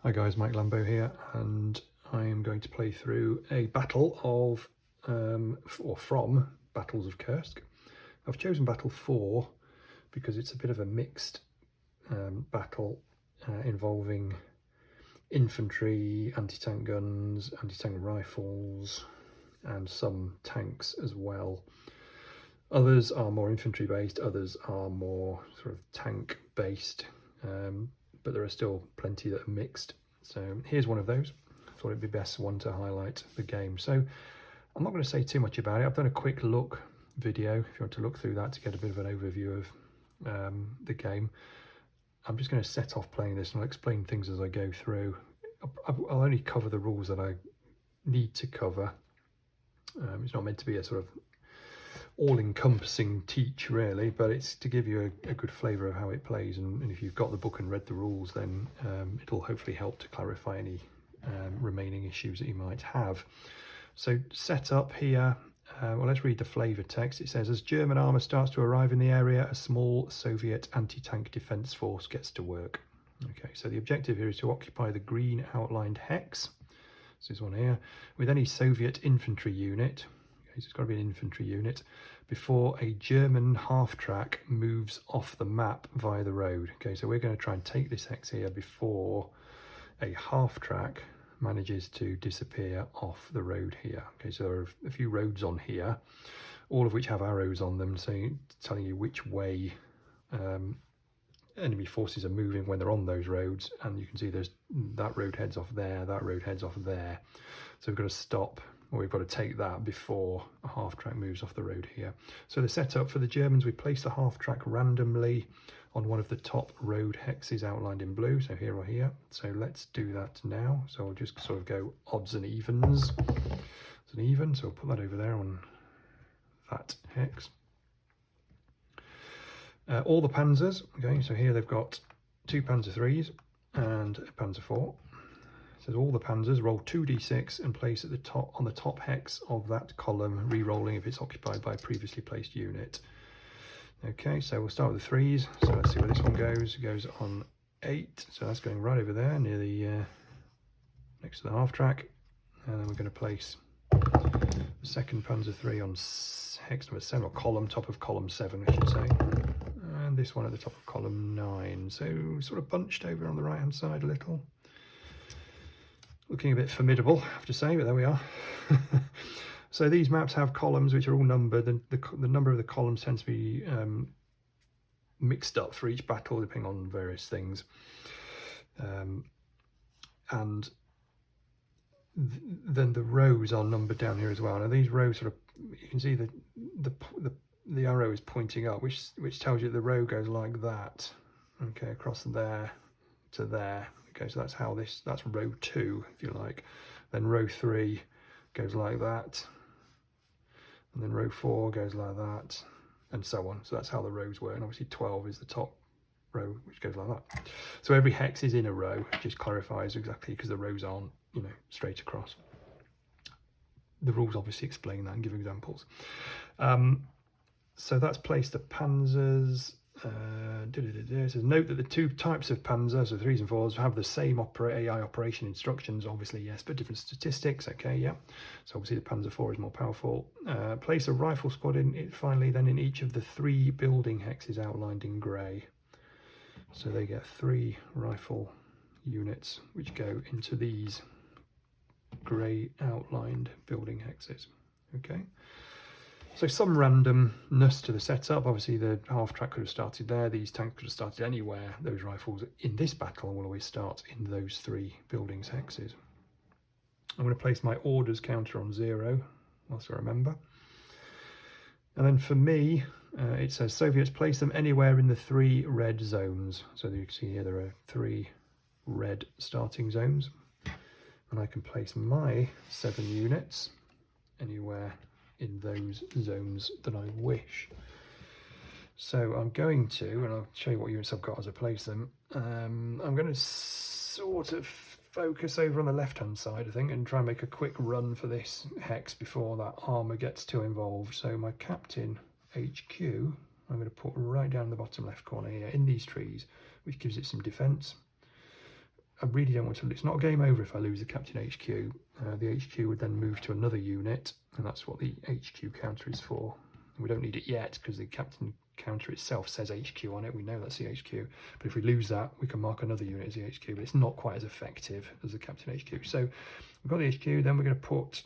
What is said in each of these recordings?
Hi guys, Mike Lambo here, and I am going to play through a battle of, from Battles of Kursk. I've chosen Battle 4 because it's a bit of a mixed battle involving infantry, anti-tank guns, anti-tank rifles, and some tanks as well. Others are more infantry based, others are more sort of tank based, but there are still plenty that are mixed. So here's one of those. I thought it'd be best one to highlight the game. So I'm not going to say too much about it. I've done a quick look video if you want to look through that to get a bit of an overview of the game. I'm just going to set off playing this and I'll explain things as I go through. I'll only cover the rules that I need to cover. It's not meant to be a sort of all-encompassing teach really, but it's to give you a good flavour of how it plays, and if you've got the book and read the rules, then it'll hopefully help to clarify any remaining issues that you might have. So set up here, well, let's read the flavour text. It says, as German armour starts to arrive in the area, a small Soviet anti-tank defence force gets to work. Okay, so the objective here is to occupy the green outlined hex, this is one here, with any Soviet infantry unit. So it's got to be an infantry unit before a German half-track moves off the map via the road. Okay, so we're going to try and take this hex here before a half-track manages to disappear off the road here. Okay, so there are a few roads on here, all of which have arrows on them, so telling you which way enemy forces are moving when they're on those roads. And you can see there's that road heads off there, that road heads off there. So we've got to stop, or we've got to take that before a half-track moves off the road here. So the setup for the Germans, we place the half-track randomly on one of the top road hexes outlined in blue, so here or here. So let's do that now. So I'll just sort of go odds and evens. It's an even, so I'll put that over there on that hex. All the Panzers, okay, so here they've got 2 Panzer 3s and a Panzer 4. Says all the Panzers roll 2d6 and place at the top on the top hex of that column, re-rolling if it's occupied by a previously placed unit. Okay, so we'll start with the 3s. So let's see where this one goes. It goes on 8, so that's going right over there near the next to the half track. And then we're going to place the second Panzer 3 on hex number 7, or column, top of column 7 I should say. And this one at the top of column 9. So sort of bunched over on the right hand side a little. Looking a bit formidable, I have to say, but there we are. So these maps have columns which are all numbered, and the number of the columns tends to be mixed up for each battle depending on various things. And then the rows are numbered down here as well. Now these rows sort of, you can see the arrow is pointing up, which tells you the row goes like that, okay, across there to there. Okay, so that's how that's row 2, if you like. Then row 3 goes like that, and then row 4 goes like that, and so on. So that's how the rows work, and obviously 12 is the top row, which goes like that. So every hex is in a row, just clarifies exactly, because the rows aren't, you know, straight across. The rules obviously explain that and give examples. So that's placed the Panzers. It says, note that the 2 types of Panzer, so 3s and 4s, have the same AI operation instructions, obviously, yes, but different statistics, okay, yeah. So obviously the Panzer 4 is more powerful. Place a rifle squad finally then in each of the 3 building hexes outlined in grey. So they get 3 rifle units which go into these grey outlined building hexes, okay. So some randomness to the setup. Obviously the half track could have started there, these tanks could have started anywhere. Those rifles in this battle will always start in those 3 buildings hexes. I'm going to place my orders counter on 0 whilst I remember. And then for me, it says Soviets place them anywhere in the 3 red zones. So you can see here there are 3 red starting zones, and I can place my 7 units anywhere in those zones that I wish. So I'm going to, and I'll show you what units I've got as I place them. I'm going to sort of focus over on the left hand side, I think, and try and make a quick run for this hex before that armour gets too involved. So my captain HQ, I'm going to put right down the bottom left corner here in these trees, which gives it some defence. I really don't want to lose. It's not a game over if I lose the Captain HQ. The HQ would then move to another unit, and that's what the HQ counter is for. We don't need it yet because the Captain counter itself says HQ on it. We know that's the HQ. But if we lose that, we can mark another unit as the HQ, but it's not quite as effective as the Captain HQ. So we've got the HQ, then we're going to put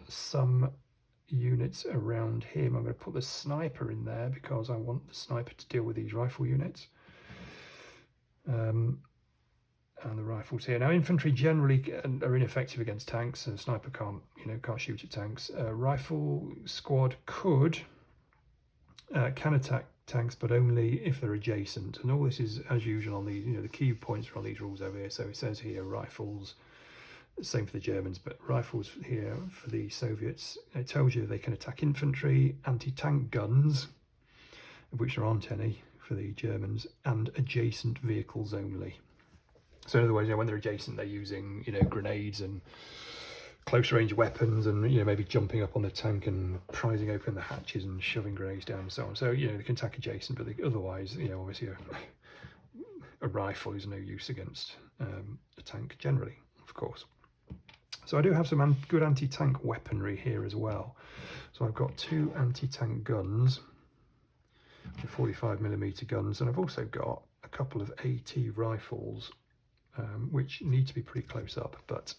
some units around him. I'm going to put the sniper in there because I want the sniper to deal with these rifle units. And the rifles here. Now, infantry generally are ineffective against tanks. A sniper can't shoot at tanks. Rifle squad can attack tanks, but only if they're adjacent. And all this is as usual on these. The key points are on these rules over here. So it says here rifles. Same for the Germans, but rifles here for the Soviets. It tells you they can attack infantry, anti-tank guns, of which there aren't any for the Germans, and adjacent vehicles only. So in other words, when they're adjacent, they're using grenades and close range weapons, and maybe jumping up on the tank and prizing open the hatches and shoving grenades down and so on. So they can attack adjacent, but otherwise, obviously a rifle is no use against a tank generally, of course. So I do have some good anti-tank weaponry here as well. So I've got 2 anti-tank guns, 45mm guns, and I've also got a couple of AT rifles, which need to be pretty close up, but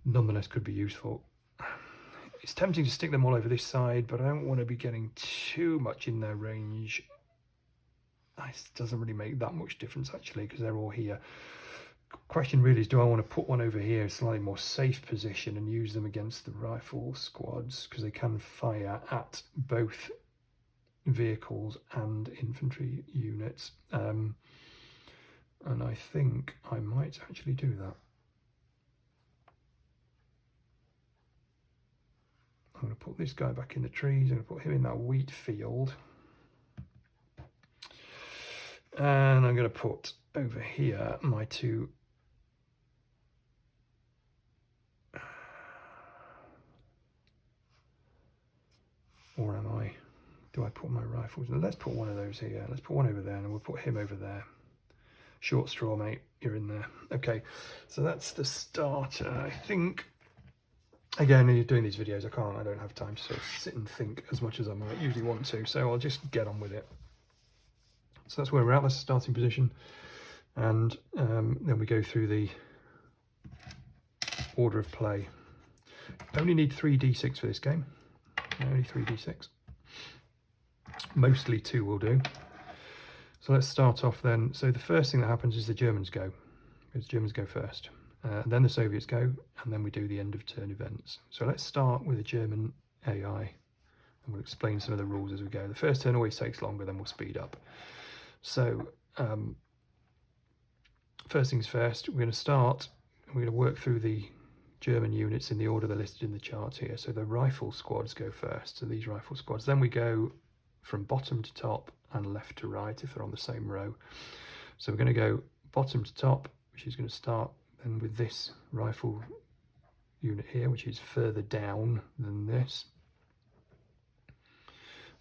nonetheless could be useful. It's tempting to stick them all over this side, but I don't want to be getting too much in their range. It doesn't really make that much difference actually, because they're all here. Question really is, do I want to put one over here, a slightly more safe position, and use them against the rifle squads, because they can fire at both vehicles and infantry units, and I think I might actually do that. I'm going to put this guy back in the trees. I'm going to put him in that wheat field, and I'm going to put over here my 2 or am I? Do I put my rifles? Let's put one of those here. Let's put one over there, and we'll put him over there. Short straw, mate. You're in there. Okay, so that's the starter. I think, again, when you're doing these videos, I don't have time to sort of sit and think as much as I might usually want to, so I'll just get on with it. So that's where we're at. That's the starting position. And then we go through the order of play. Only need 3d6 for this game. Only 3d6. Mostly 2 will do. So let's start off then. So the first thing that happens is the Germans go. Because Germans go first. Then the Soviets go, and then we do the end of turn events. So let's start with the German AI, and we'll explain some of the rules as we go. The first turn always takes longer, then we'll speed up. So first things first, we're going to start, we're going to work through the German units in the order they're listed in the chart here. So the rifle squads go first, so these rifle squads. Then we go from bottom to top and left to right if they're on the same row. So we're going to go bottom to top, which is going to start then with this rifle unit here, which is further down than this.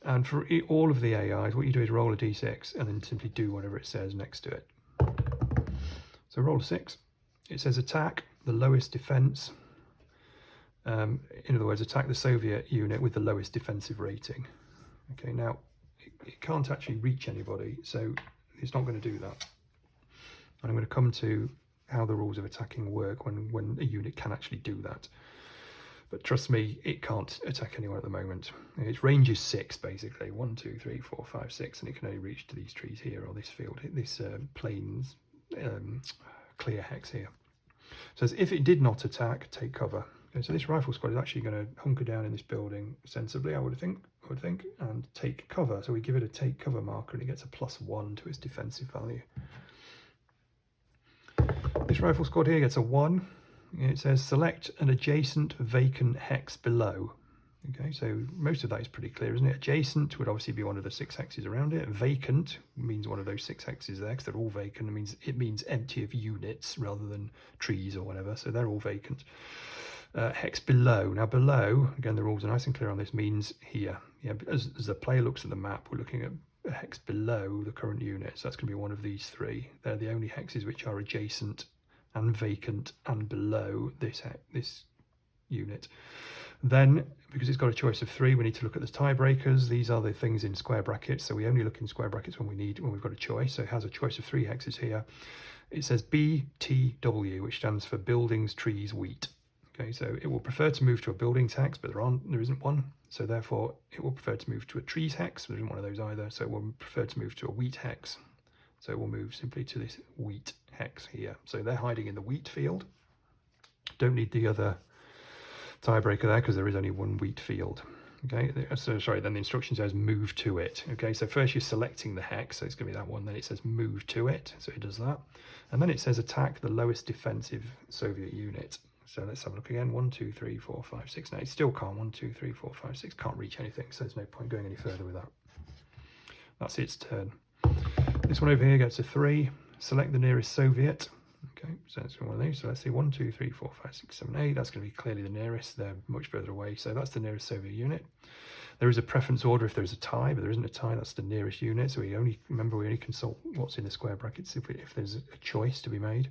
And for all of the AIs, what you do is roll a d6 and then simply do whatever it says next to it. So roll a 6. It says attack the lowest defense. In other words, attack the Soviet unit with the lowest defensive rating. Okay, now it can't actually reach anybody, so it's not going to do that. And I'm going to come to how the rules of attacking work when a unit can actually do that. But trust me, it can't attack anyone at the moment. Its range is 6, basically. 1, 2, 3, 4, 5, 6, and it can only reach to these trees here, or this field, this plains clear hex here. So if it did not attack, take cover. Okay, so this rifle squad is actually going to hunker down in this building sensibly, I would think, and take cover. So we give it a take cover marker, and it gets a +1 to its defensive value. This rifle squad here gets a 1. It says select an adjacent vacant hex below. Okay, so most of that is pretty clear, isn't it? Adjacent would obviously be one of the 6 hexes around it. Vacant means one of those 6 hexes there, because they're all vacant. It means empty of units rather than trees or whatever, so they're all vacant. Hex below. Now below, again, the rules are nice and clear on this, means here. Yeah, as the player looks at the map, we're looking at a hex below the current unit. So that's going to be one of these three. They're the only hexes which are adjacent and vacant and below this unit. Then, because it's got a choice of three, we need to look at the tiebreakers. These are the things in square brackets. So we only look in square brackets when we've got a choice. So it has a choice of three hexes here. It says BTW, which stands for buildings, trees, wheat. Okay, so it will prefer to move to a buildings hex, but there isn't one. So therefore, it will prefer to move to a trees hex. There isn't one of those either. So it will prefer to move to a wheat hex. So it will move simply to this wheat hex here. So they're hiding in the wheat field. Don't need the other tiebreaker there because there is only one wheat field. Okay, so sorry, then the instruction says move to it. Okay, so first you're selecting the hex, so it's going to be that one. Then it says move to it, so it does that. And then it says attack the lowest defensive Soviet unit. So let's have a look again. 1, 2, 3, 4, 5, 6. No, it still can't. 1, 2, 3, 4, 5, 6. Can't reach anything, so there's no point going any further with that. That's its turn. This one over here gets a 3. Select the nearest Soviet. Okay, so that's one of these. So let's see, 1, 2, 3, 4, 5, 6, 7, 8. That's going to be clearly the nearest. They're much further away. So that's the nearest Soviet unit. There is a preference order if there's a tie, but there isn't a tie. That's the nearest unit. So we only consult what's in the square brackets if there's a choice to be made.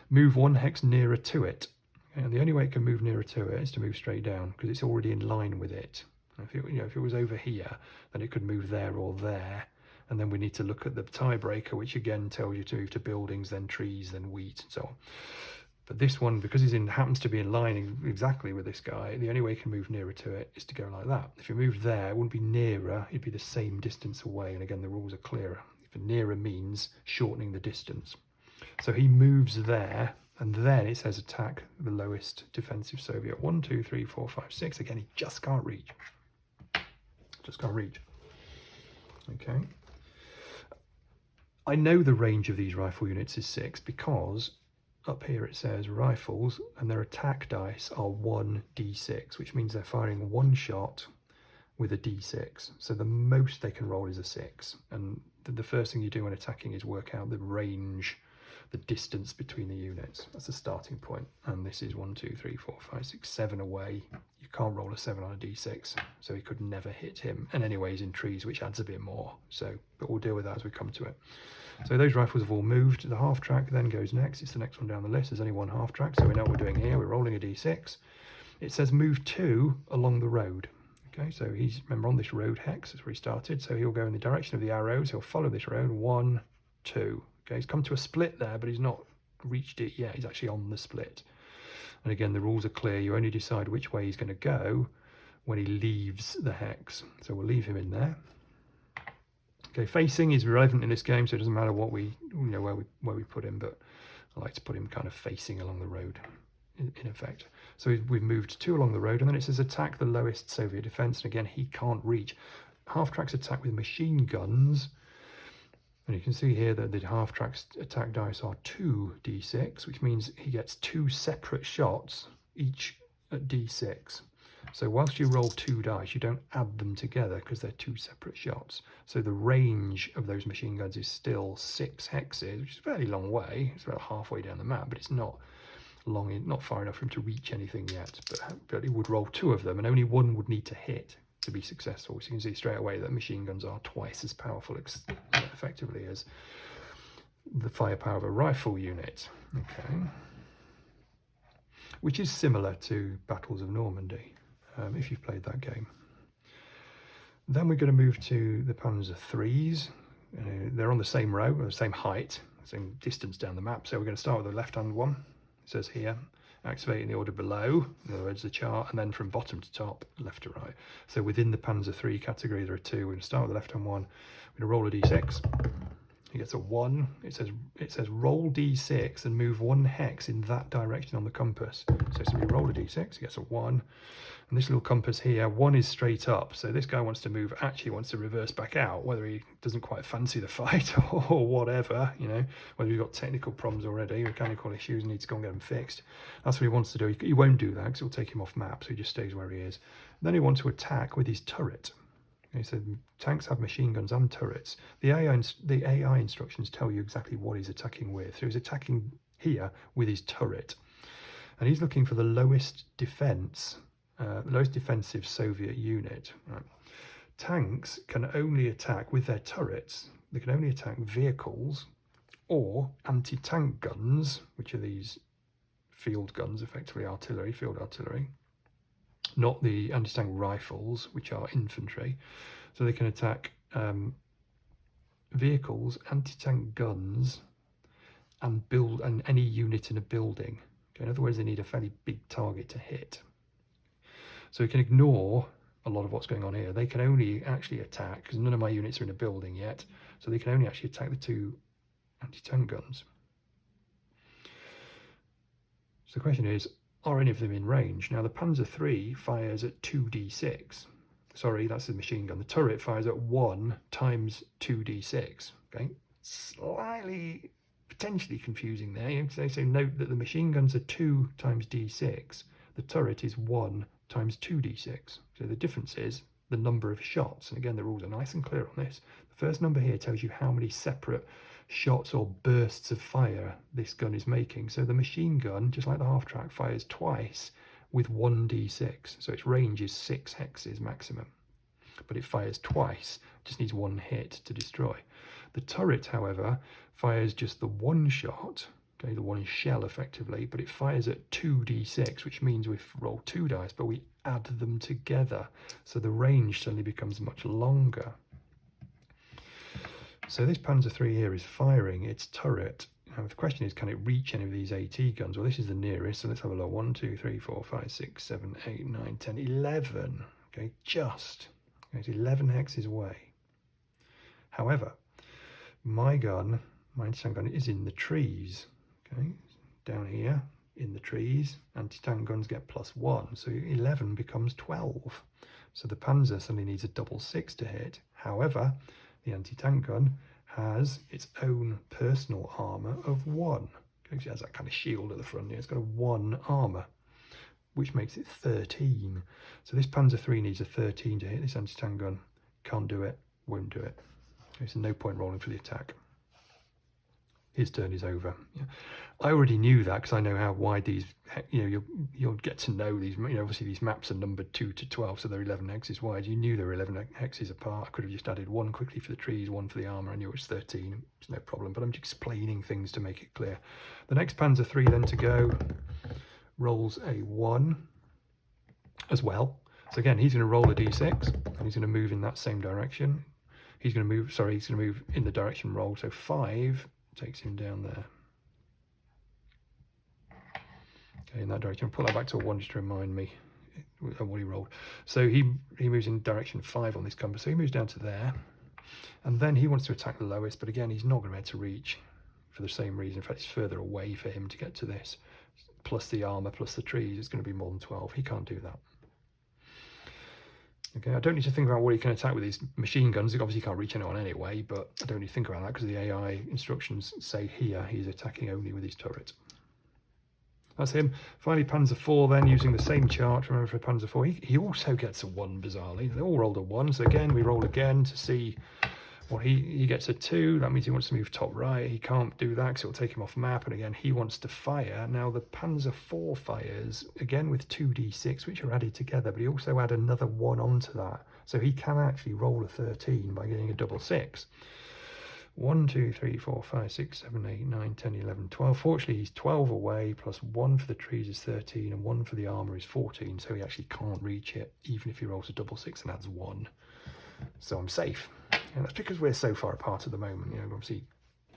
Move one hex nearer to it. Okay, and the only way it can move nearer to it is to move straight down because it's already in line with it. If it was over here, then it could move there or there. And then we need to look at the tiebreaker, which again tells you to move to buildings, then trees, then wheat, and so on. But this one, because happens to be in line exactly with this guy, the only way you can move nearer to it is to go like that. If you moved there, it wouldn't be nearer, it'd be the same distance away. And again, the rules are clearer. If nearer means shortening the distance. So he moves there, and then it says attack the lowest defensive Soviet. 1, 2, 3, 4, 5, 6. Again, he just can't reach. Just can't reach. Okay. I know the range of these rifle units is 6 because up here it says rifles and their attack dice are 1d6, which means they're firing one shot with a d6. So the most they can roll is a 6. And the first thing you do when attacking is work out the range, the distance between the units. That's the starting point. And this is 1, 2, 3, 4, 5, 6, 7 away. You can't roll a 7 on a d6, so he could never hit him. And anyway, he's in trees, which adds a bit more. But we'll deal with that as we come to it. So those rifles have all moved. The half track then goes next. It's the next one down the list. There's only one half track, so we know what we're doing here. We're rolling a d6. It says move 2 along the road. Okay, so he's, remember, on this road hex, that's where he started. So he'll go in the direction of the arrows. He'll follow this road. 1, 2. Okay, he's come to a split there, but he's not reached it yet. He's actually on the split. And again, the rules are clear. You only decide which way he's going to go when he leaves the hex. So we'll leave him in there. Okay, facing is relevant in this game, so it doesn't matter what where we put him, but I like to put him kind of facing along the road, in effect. So we've moved 2 along the road, and then it says attack the lowest Soviet defense. And again, he can't reach. Half tracks attack with machine guns. And you can see here that the half track's attack dice are 2d6, which means he gets 2 separate shots, each at d6. So whilst you roll 2 dice, you don't add them together because they're 2 separate shots. So the range of those machine guns is still 6 hexes, which is a fairly long way. It's about halfway down the map, but it's not not far enough for him to reach anything yet. But he would roll 2 of them, and only one would need to hit to be successful. So you can see straight away that machine guns are twice as powerful effectively as the firepower of a rifle unit. Okay, which is similar to Battles of Normandy, if you've played that game. Then we're going to move to the Panzer IIIs. They're on the same row, or the same height, same distance down the map. So we're going to start with the left-hand one. It says here, activate in the order below, in other words, the chart, and then from bottom to top, left to right. So within the Panzer III category, there are 2. We're going to start with the left-hand one. We're going to roll a d6. He gets a 1. It says roll d6 and move 1 hex in that direction on the compass. So simply roll a d6. He gets a 1. And this little compass here, 1 is straight up. So this guy wants to reverse back out, whether he doesn't quite fancy the fight or whatever, whether he's got technical problems already, mechanical issues, and needs to go and get them fixed. That's what he wants to do. He won't do that because it'll take him off map, so he just stays where he is. And then he wants to attack with his turret. He said tanks have machine guns and turrets. The AI instructions tell you exactly what he's attacking with. So he's attacking here with his turret. And he's looking for the lowest defensive Soviet unit. Right. Tanks can only attack with their turrets. They can only attack vehicles or anti-tank guns, which are these field guns, effectively artillery, field artillery, not the anti-tank rifles, which are infantry. So they can attack vehicles, anti-tank guns, and any unit in a building. Okay, in other words, they need a fairly big target to hit. So we can ignore a lot of what's going on here. They can only actually attack, because none of my units are in a building yet, so they can only actually attack the 2 anti-tank guns. So the question is, are any of them in range? Now the Panzer III fires at 2d6. Sorry, that's the machine gun. The turret fires at 1 times 2d6. Okay, slightly, potentially confusing there. So note that the machine guns are 2 times d6. The turret is 1 times 2d6. So the difference is the number of shots. And again, the rules are nice and clear on this. The first number here tells you how many separate shots or bursts of fire this gun is making. So the machine gun, just like the half-track, fires twice with 1d6. So its range is 6 hexes maximum. But it fires twice, just needs 1 hit to destroy. The turret, however, fires just the 1 shot, okay, the 1 shell effectively, but it fires at 2d6, which means we roll 2 dice, but we add them together. So the range suddenly becomes much longer. So this Panzer III here is firing its turret. Now the question is, can it reach any of these AT guns? Well, this is the nearest, so let's have a look. 1, 2, 3, 4, 5, 6, 7, 8, 9, 10, 11. Okay, just. It's 11 hexes away. However, my gun, my anti-tank gun, is in the trees. Okay, down here in the trees, anti-tank guns get +1, so 11 becomes 12. So the Panzer suddenly needs a double 6 to hit. However, the anti-tank gun has its own personal armor of 1. Okay, so it has that kind of shield at the front here. It's got a 1 armor, which makes it 13. So this Panzer III needs a 13 to hit this anti-tank gun. Can't do it, won't do it. Okay, so no point rolling for the attack. His turn is over. Yeah. I already knew that because I know how wide these, you'll get to know these, obviously these maps are numbered 2 to 12, so they're 11 hexes wide. You knew they were 11 hexes apart. I could have just added 1 quickly for the trees, 1 for the armor. I knew it was 13. It's no problem, but I'm just explaining things to make it clear. The next Panzer III then to go rolls a 1 as well. So again, he's going to roll a d6 and he's going to move in that same direction. He's going to move in the direction roll. So 5 takes him down there. Okay, in that direction. Put that back to a 1 just to remind me of what he rolled. So he moves in direction 5 on this compass. So he moves down to there. And then he wants to attack the lowest, but again, he's not going to be able to reach for the same reason. In fact, it's further away for him to get to this. Plus the armor, plus the trees, it's going to be more than 12. He can't do that. Okay, I don't need to think about what he can attack with these machine guns. He obviously can't reach anyone anyway, but I don't need to think about that because the AI instructions say here he's attacking only with his turret. That's him. Finally, Panzer IV then, using the same chart, remember for Panzer IV, he also gets a 1, bizarrely. They all rolled a 1, so again, we roll again to see what he gets a 2. That means he wants to move top right. He can't do that because it'll take him off map, and again, he wants to fire. Now, the Panzer IV fires, again with 2d6, which are added together, but he also add another 1 onto that. So he can actually roll a 13 by getting a double 6. 1, 2, 3, 4, 5, 6, 7, 8, 9, 10, 11, 12. Fortunately, he's 12 away, plus 1 for the trees is 13, and 1 for the armor is 14, so he actually can't reach it, even if he rolls a double 6 and adds 1. So I'm safe. And that's because we're so far apart at the moment. Obviously,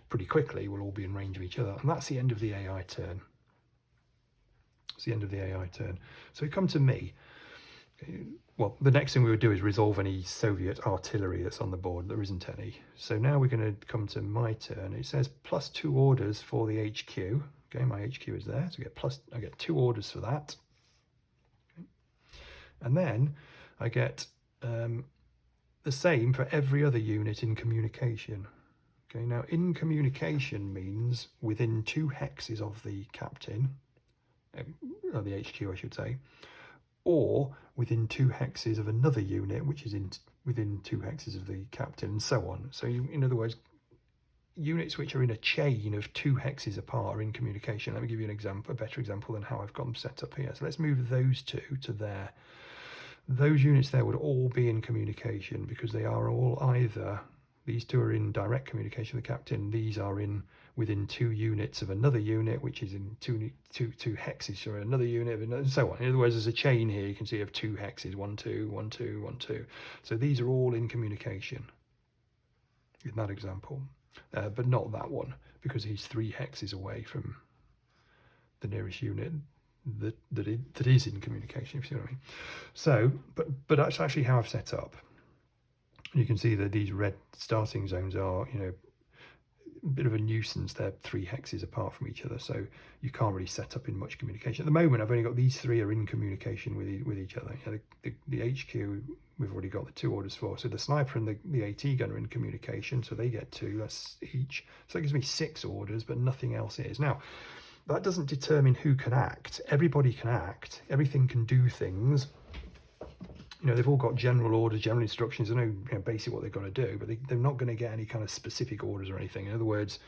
pretty quickly we'll all be in range of each other, and that's the end of the AI turn. It's the end of the AI turn. So we come to me. Well, the next thing we would do is resolve any Soviet artillery that's on the board. There isn't any. So now we're going to come to my turn. It says +2 orders for the HQ. Okay, my HQ is there, so I get 2 orders for that. Okay. And then I get the same for every other unit in communication. Okay, now in communication means within 2 hexes of the captain, or the HQ I should say, or within 2 hexes of another unit, which is within 2 hexes of the captain, and so on. So in other words, units which are in a chain of 2 hexes apart are in communication. Let me give you an example, a better example than how I've got them set up here. So let's move those 2 to there. those units there would all be in communication, because they are all either, these two are in direct communication with the captain, these are in within 2 units of another unit, which is in two hexes, or another unit, and so on. In other words, there's a chain here, you can see, of 2 hexes, 1, 2, 1, 2, 1, 2. So these are all in communication in that example, but not that one, because he's 3 hexes away from the nearest unit that is in communication, if you see what I mean. So, but that's actually how I've set up. You can see that these red starting zones are, you know, a bit of a nuisance. They're 3 hexes apart from each other, so you can't really set up in much communication. At the moment, I've only got these 3 are in communication with each other. You know, the HQ, we've already got the 2 orders for. So the sniper and the AT gun are in communication, so they get 2, that's each. So that gives me 6 orders, but nothing else is. Now, that doesn't determine who can act. Everybody can act. Everything can do things. You know, they've all got general orders, general instructions. They know, you know, basically what they've got to do, but they're not going to get any kind of specific orders or anything. In other words,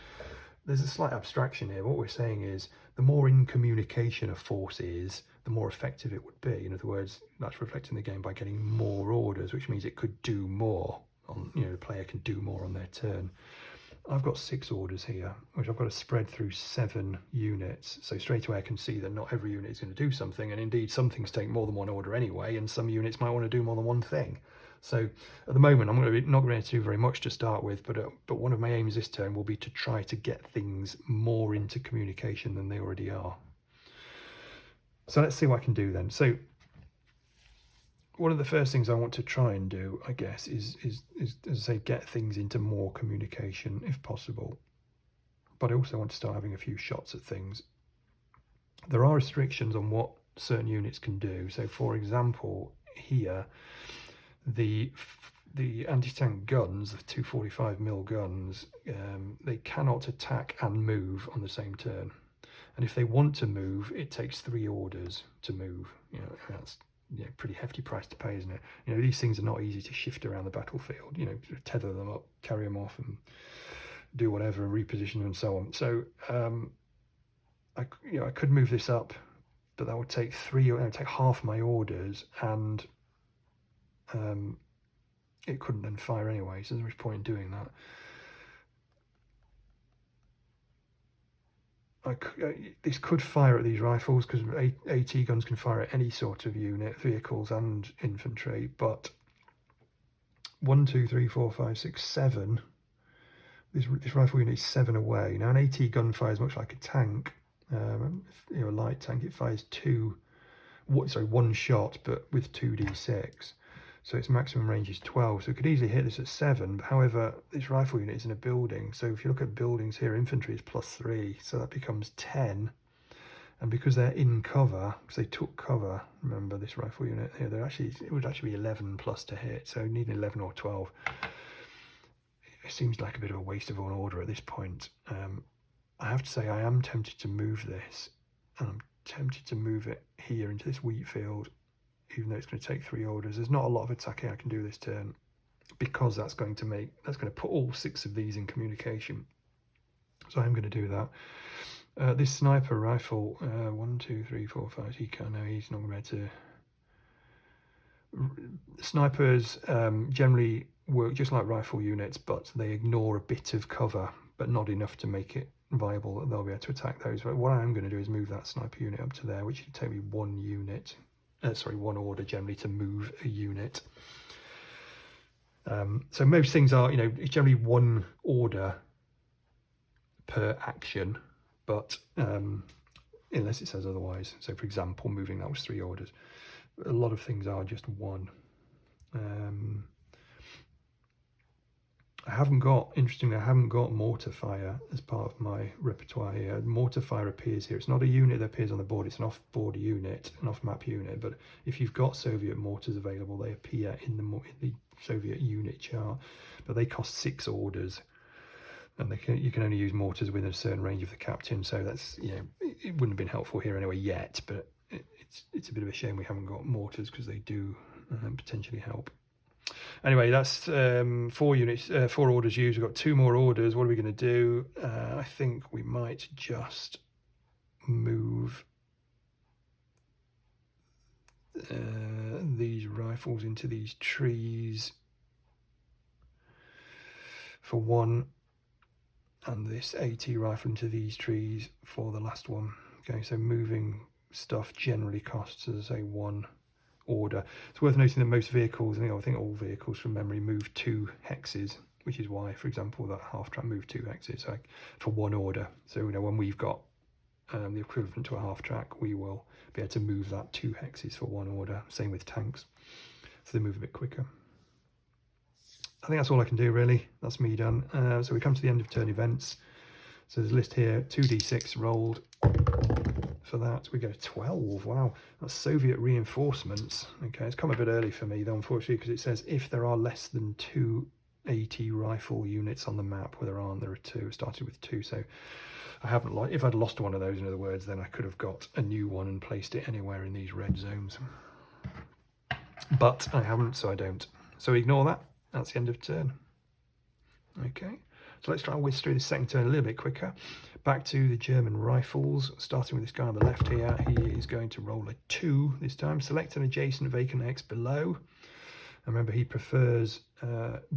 there's a slight abstraction here. What we're saying is, the more in communication a force is, the more effective it would be. In other words, that's reflecting the game by getting more orders, which means it could do more. You know, the player can do more on their turn. I've got 6 orders here, which I've got to spread through 7 units. So straight away I can see that not every unit is going to do something, and indeed some things take more than 1 order anyway, and some units might want to do more than 1 thing. So at the moment I'm not going to do very much to start with, but one of my aims this turn will be to try to get things more into communication than they already are. So let's see what I can do then. So one of the first things I want to try and do, I guess, is as I say, get things into more communication if possible. But I also want to start having a few shots at things. There are restrictions on what certain units can do. So, for example, here, the anti-tank guns, the 245mm guns, they cannot attack and move on the same turn. And if they want to move, it takes 3 orders to move. You know, that's, yeah, pretty hefty price to pay, isn't it? You know, these things are not easy to shift around the battlefield. You know, tether them up, carry them off, and do whatever, and reposition them, and so on. So, I could move this up, but that would take 3, or take half my orders, and it couldn't then fire anyway. So there's no point in doing that. This could fire at these rifles, because AT guns can fire at any sort of unit, vehicles and infantry, but 1, 2, 3, 4, 5, 6, 7, this rifle unit is 7 away. Now an AT gun fires much like a tank, you know, a light tank. It fires 1 shot, but with 2d6. So its maximum range is 12, so it could easily hit this at 7. However, this rifle unit is in a building, so if you look at buildings here, infantry is +3, so that becomes 10. And because they're in cover, because they took cover, remember this rifle unit here, it would actually be 11 plus to hit, so you need an 11 or 12. It seems like a bit of a waste of an order at this point. I have to say, I am tempted to move this, and I'm tempted to move it here into this wheat field, even though it's going to take 3 orders. There's not a lot of attacking I can do this turn, because that's going to put all 6 of these in communication. So I'm going to do that. This sniper rifle, 1, 2, 3, 4, 5. He's not going to be able to. Snipers generally work just like rifle units, but they ignore a bit of cover, but not enough to make it viable that they'll be able to attack those. But what I am going to do is move that sniper unit up to there, which should take me 1 order generally to move a unit. So most things are, you know, it's generally 1 order per action, but unless it says otherwise. So for example, moving that was 3 orders. A lot of things are just 1. Interestingly, I haven't got mortar fire as part of my repertoire here. Mortar fire appears here. It's not a unit that appears on the board, it's an off-board unit, an off-map unit, but if you've got Soviet mortars available, they appear in the Soviet unit chart, but they cost 6 orders, and you can only use mortars within a certain range of the captain, so that's, you know, it wouldn't have been helpful here anyway yet, but it's a bit of a shame we haven't got mortars, because they do potentially help. Anyway, that's 4 units, 4 orders used. We've got 2 more orders. What are we going to do? I think we might just move these rifles into these trees for 1, and this AT rifle into these trees for the last one. Okay, so moving stuff generally costs, as I say, 1 order. It's worth noting that most vehicles, I think all vehicles from memory, move 2 hexes, which is why, for example, that half track moved 2 hexes for 1 order. So when we've got the equivalent to a half track, we will be able to move that 2 hexes for 1 order. Same with tanks, so they move a bit quicker. I think that's all I can do really. That's me done. So we come to the end of turn events. So there's a list here, 2d6 rolled. For that we get a 12. Wow, that's Soviet reinforcements. Okay, it's come a bit early for me though, unfortunately, because it says if there are less than 2 AT rifle units on the map. Where there aren't, there are 2. It started with 2, so I haven't if I'd lost one of those, in other words, then I could have got a new one and placed it anywhere in these red zones, but I haven't, so I don't. So ignore that. That's the end of turn. Okay, so let's try and whiz through the second turn a little bit quicker. Back to the German rifles, starting with this guy on the left here. He is going to roll a 2 this time. Select an adjacent vacant hex below. And remember, he prefers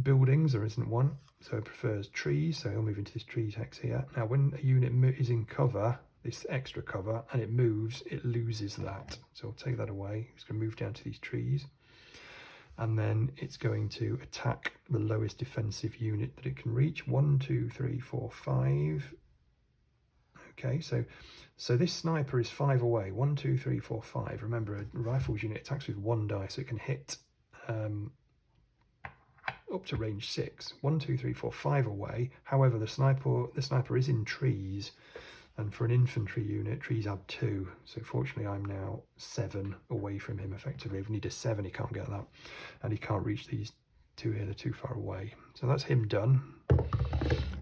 buildings. There isn't one, so he prefers trees. So he'll move into this trees hex here. Now, when a unit is in cover, this extra cover, and it moves, it loses that. So I'll take that away. It's going to move down to these trees. And then it's going to attack the lowest defensive unit that it can reach. 1, 2, 3, 4, 5. Okay, so this sniper is 5 away. 1, 2, 3, 4, 5. Remember, a rifles unit attacks with 1 die, so it can hit up to range 6. 1, 2, 3, 4, 5 away. However, the sniper is in trees, and for an infantry unit, trees add 2. So fortunately, I'm now 7 away from him. Effectively, if we need a 7, he can't get that, and he can't reach these 2 here. They're too far away. So that's him done.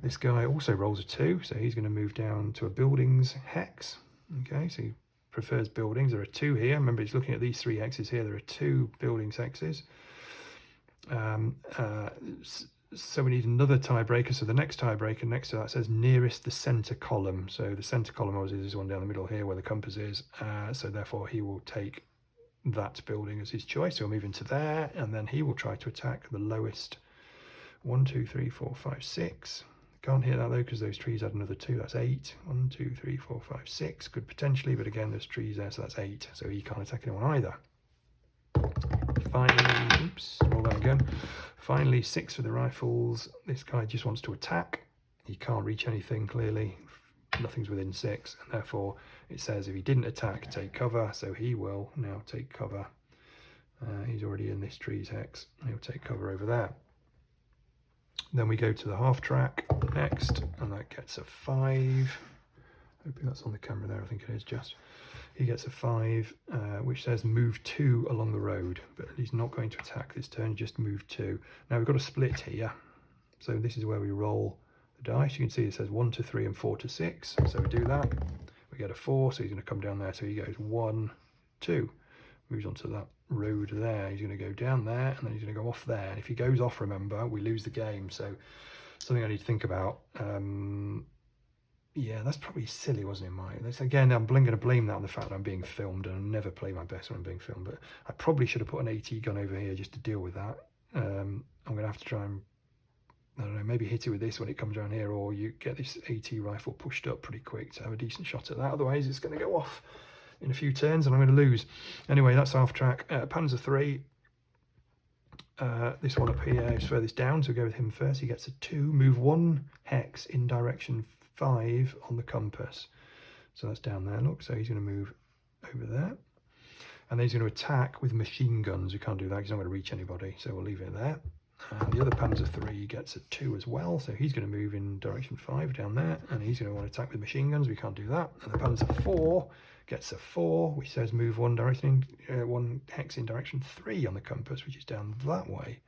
This guy also rolls a 2, so he's going to move down to a buildings hex. Okay, so he prefers buildings. There are 2 here. Remember, he's looking at these 3 hexes here. There are 2 buildings hexes. So we need another tiebreaker. So the next tiebreaker next to that says nearest the center column. So the center column obviously is this one down the middle here where the compass is. So therefore he will take that building as his choice. So he'll move into there, and then he will try to attack the lowest. 1, 2, 3, 4, 5, 6. Can't hit that though because those trees add another 2. That's 8. 1, 2, 3, 4, 5, 6. Could potentially, but again there's trees there, so that's 8. So he can't attack anyone either. Finally, oops, roll that again. Finally, 6 for the rifles. This guy just wants to attack. He can't reach anything clearly. Nothing's within 6, and therefore it says if he didn't attack, take cover. So he will now take cover. He's already in this trees hex. He'll take cover over there. Then we go to the half track next, and that gets a 5. Hoping that's on the camera there. I think it is just. He gets a 5, which says move 2 along the road, but he's not going to attack this turn, just move 2. Now we've got a split here, so this is where we roll the dice. You can see it says 1 to 3 and 4 to 6, so we do that. We get a 4, so he's going to come down there, so he goes 1, 2, moves onto that road there. He's going to go down there, and then he's going to go off there. And if he goes off, remember, we lose the game, so something I need to think about. Yeah, that's probably silly, wasn't it, Mike? Again, I'm going to blame that on the fact that I'm being filmed, and I never play my best when I'm being filmed, but I probably should have put an AT gun over here just to deal with that. I'm going to have to try and, I don't know, maybe hit it with this when it comes around here, or you get this AT rifle pushed up pretty quick to have a decent shot at that. Otherwise, it's going to go off in a few turns, and I'm going to lose. Anyway, that's half track. Panzer 3. This one up here is furthest down, so we'll go with him first. He gets a 2. Move 1 hex in direction 5 on the compass, so that's down there, look. So he's going to move over there, and then he's going to attack with machine guns. We can't do that because he's not going to reach anybody, so we'll leave it there. The other Panzer 3 gets a 2 as well, so he's going to move in direction 5 down there, and he's going to want to attack with machine guns. We can't do that. And the Panzer 4 gets a 4, which says move 1 direction, 1 hex in direction 3 on the compass, which is down that way.